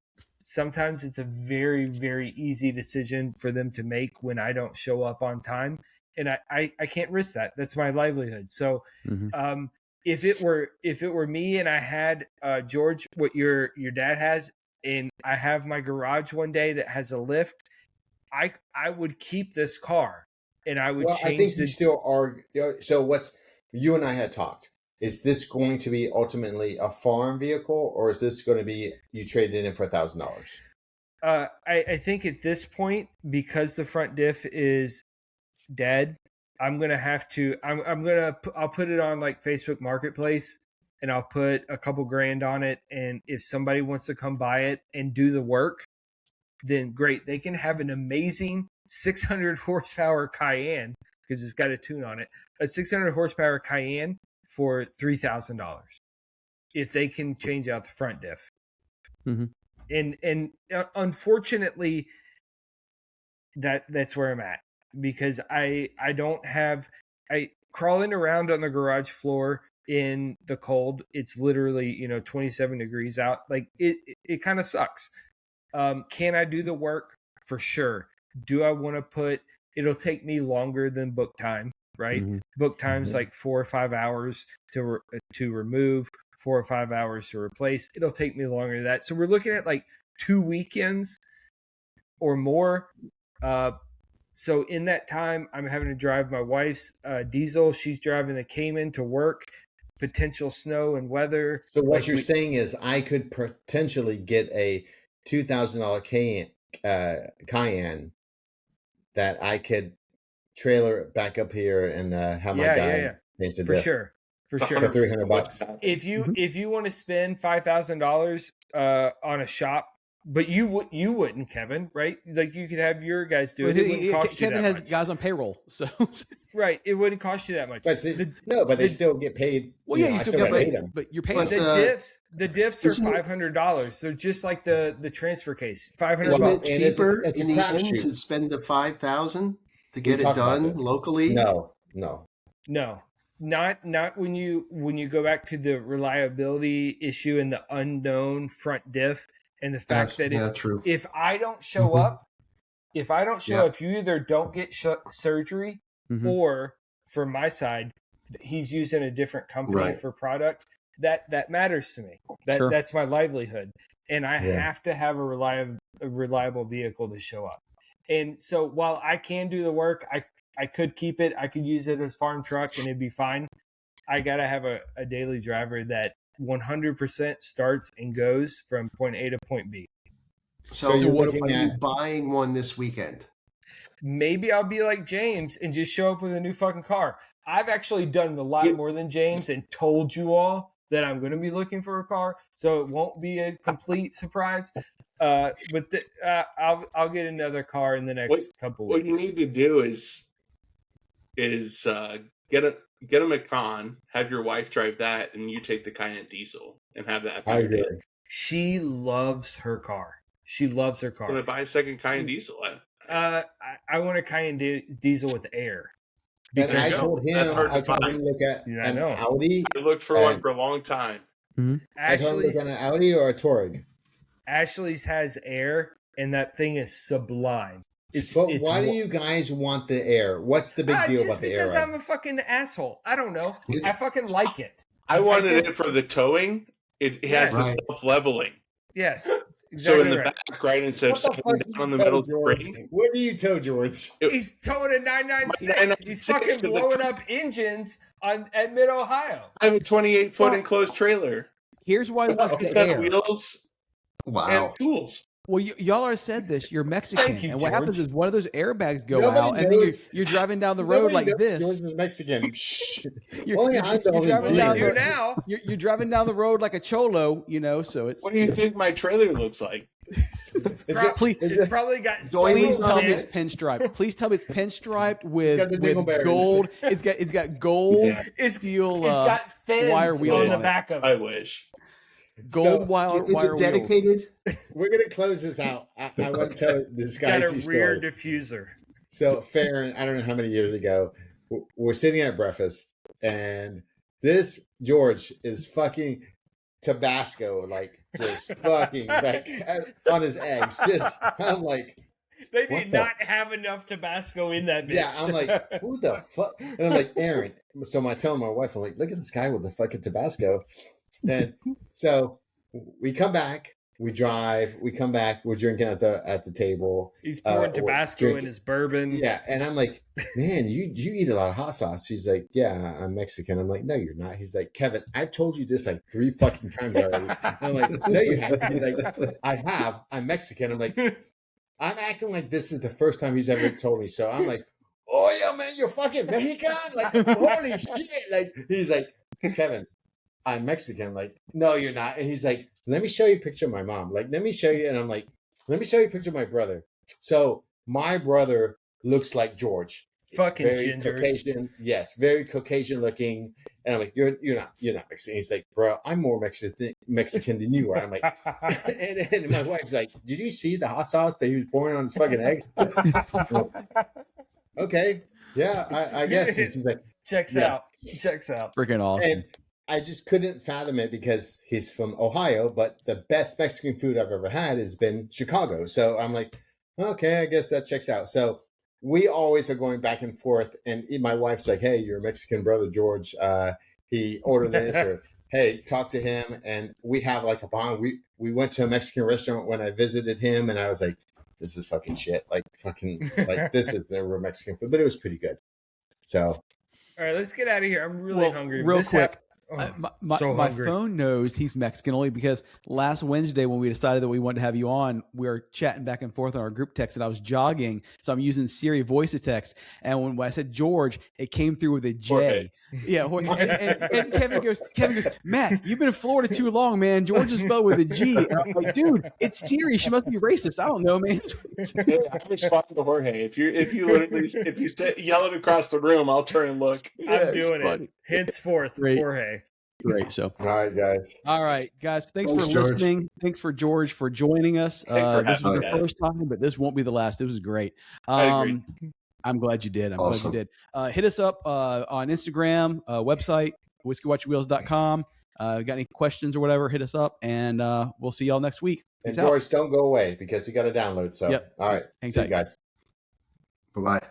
it's a very, very easy decision for them to make when I don't show up on time. And I can't risk that. That's my livelihood. So if it were me and I had George, what your dad has, and I have my garage one day that has a lift, I would keep this car and I would change. I think you still are. So what's you and I had talked. Is this going to be ultimately a farm vehicle, or is this going to be you traded it in for $1,000? I think at this point, because the front diff is dead, I'm gonna have to. I'll put it on like Facebook Marketplace, and I'll put a couple grand on it. And if somebody wants to come buy it and do the work, then great. They can have an amazing 600 horsepower Cayenne because it's got a tune on it. A 600 horsepower Cayenne for $3,000 if they can change out the front diff. And unfortunately that's where I'm at, because I don't have, crawling around on the garage floor in the cold. It's literally 27 degrees out. Like it kind of sucks. Can I do the work? For sure. Do I want to put, it'll take me longer than book time, right? Book time's like 4 or 5 hours to remove, 4 or 5 hours to replace. It'll take me longer than that. So we're looking at like 2 weekends or more. So in that time, I'm having to drive my wife's diesel. She's driving the Cayman to work, potential snow and weather. So what you're saying is I could potentially get a $2,000 Cayenne that I could trailer it back up here and have my guy change the diff. For sure. For $300. If you want to spend $5,000 on a shop, but you wouldn't, Kevin, right? Like you could have your guys do it. It wouldn't cost you that much. Kevin has guys on payroll, so right. It wouldn't cost you that much. But they still get paid. Well, yeah, you still get paid, but you're paying. The diffs are $500. They're just like the transfer case. $500. Isn't it cheaper in the end to spend the $5,000 to get it done locally? No. Not when you go back to the reliability issue and the unknown front diff, and the fact that if I don't show up, you either don't get surgery, or from my side, he's using a different company for product. That matters to me. That's my livelihood, and I have to have a reliable vehicle to show up. And so while I can do the work, I could keep it. I could use it as farm truck and it'd be fine. I got to have a daily driver that 100% starts and goes from point A to point B. So are you buying one this weekend? Maybe I'll be like James and just show up with a new fucking car. I've actually done a lot more than James and told you all that I'm going to be looking for a car, so it won't be a complete surprise. But I'll get another car in the next couple weeks. What you need to do is get a Macan, have your wife drive that, and you take the Cayenne diesel and have that. I agree. She loves her car. I'm going to buy a second Cayenne diesel. I want a Cayenne diesel with air. And I told him to look at an Audi. I looked for one for a long time. I told him to look at an Audi or a Touareg. Ashley's has air, and that thing is sublime. Why do you guys want the air? What's the big deal about the air? Just because I'm a fucking asshole. I don't know. I fucking like it. I wanted it for the towing. It has the self-leveling. Yes. Exactly. So in the back, right, instead of sitting down in the middle of the screen. What do you tow, George? He's towing a 996. He's fucking blowing up engines at Mid-Ohio. I have a 28-foot enclosed trailer. Here's why it's got wheels and tools. Well, y'all already said this. You're Mexican, and what George. happens is one of those airbags go out, and then you're driving down the road like this. George is Mexican. You're driving down the road like a cholo, So it's. What do you think my trailer looks like? Please, It's probably got please several tell me bits. it's pinstriped. Please tell me it's pinstriped got the with dingleberries. gold. It's got gold It's steel It's got fins wire wheels on the on it. back of I it. wish. Gold So, wire Is wire it dedicated? we're gonna close this out. I want to tell this It's got guy's a rear story. diffuser. So Farron, I don't know how many years ago, we're sitting at breakfast, and this George is fucking Tabasco, like just fucking like on his eggs. Just I'm like, They What did the- not have enough Tabasco in that bitch. yeah, I'm like, who the fuck? And I'm like, Aaron. So I tell my wife, I'm like, look at this guy with the fucking Tabasco. And so we come back, we drive, we come back, we're drinking at the table. He's pouring we're Tabasco in drinking- his bourbon. Yeah, and I'm like, man, you eat a lot of hot sauce. He's like, yeah, I'm Mexican. I'm like, no, you're not. He's like, Kevin, I've told you this like 3 fucking times already. I'm like, no, you haven't. He's like, I have. I'm Mexican. I'm like, I'm acting like this is the first time he's ever told me. So I'm like, oh yeah, man, you're fucking Mexican. Like, holy shit. Like, he's like, Kevin, I'm Mexican. Like, no, you're not. And he's like, let me show you a picture of my mom. Like, let me show you. And I'm like, let me show you a picture of my brother. So my brother looks like George. Fucking Very gingers. Caucasian. Yes, very Caucasian looking. And I'm like, you're not Mexican. He's like, bro, I'm more Mexican than you are. I'm like, and my wife's like, did you see the hot sauce that he was pouring on his fucking eggs? Okay, yeah, I guess. She's like, Checks Yes. out. Checks out. Freaking awesome. and I just couldn't fathom it because he's from Ohio, but the best Mexican food I've ever had has been Chicago. So I'm like, okay, I guess that checks out. So we always are going back and forth. And my wife's like, hey, your Mexican brother, George, he ordered this, or hey, talk to him. And we have like a bond. We went to a Mexican restaurant when I visited him, and I was like, this is fucking shit. Like, fucking, like, this is the real Mexican food. But it was pretty good. So, All right, let's get out of here. I'm really hungry. Real This quick. Oh, so my hungry. phone knows he's Mexican only because last Wednesday when we decided that we wanted to have you on, we were chatting back and forth on our group text, and I was jogging, so I'm using Siri voice to text. And when I said George, it came through with a J. Jorge. Yeah, and Kevin goes, Matt, you've been in Florida too long, man. George is spelled with a G. And I'm like, dude, it's Siri. She must be racist. I don't know, man. Hey, I respond to Jorge. If you say, yell it across the room, I'll turn and look. I'm doing it. Henceforth, Great. Jorge. Great. So, all right, guys. all right, guys. Thanks Thanks, for George. listening. Thanks for George for joining us. Thanks for This was having the me. first time, but this won't be the last. It was great. I agree. I'm glad you did. I'm Awesome. glad you did. Hit us up on Instagram, website, whiskeyWatchWheels.com. Got any questions or whatever, hit us up, and we'll see y'all next week. And Peace out. George, don't go away because you got to download. So, Yep. all right. Hang See you tight. guys. Bye bye.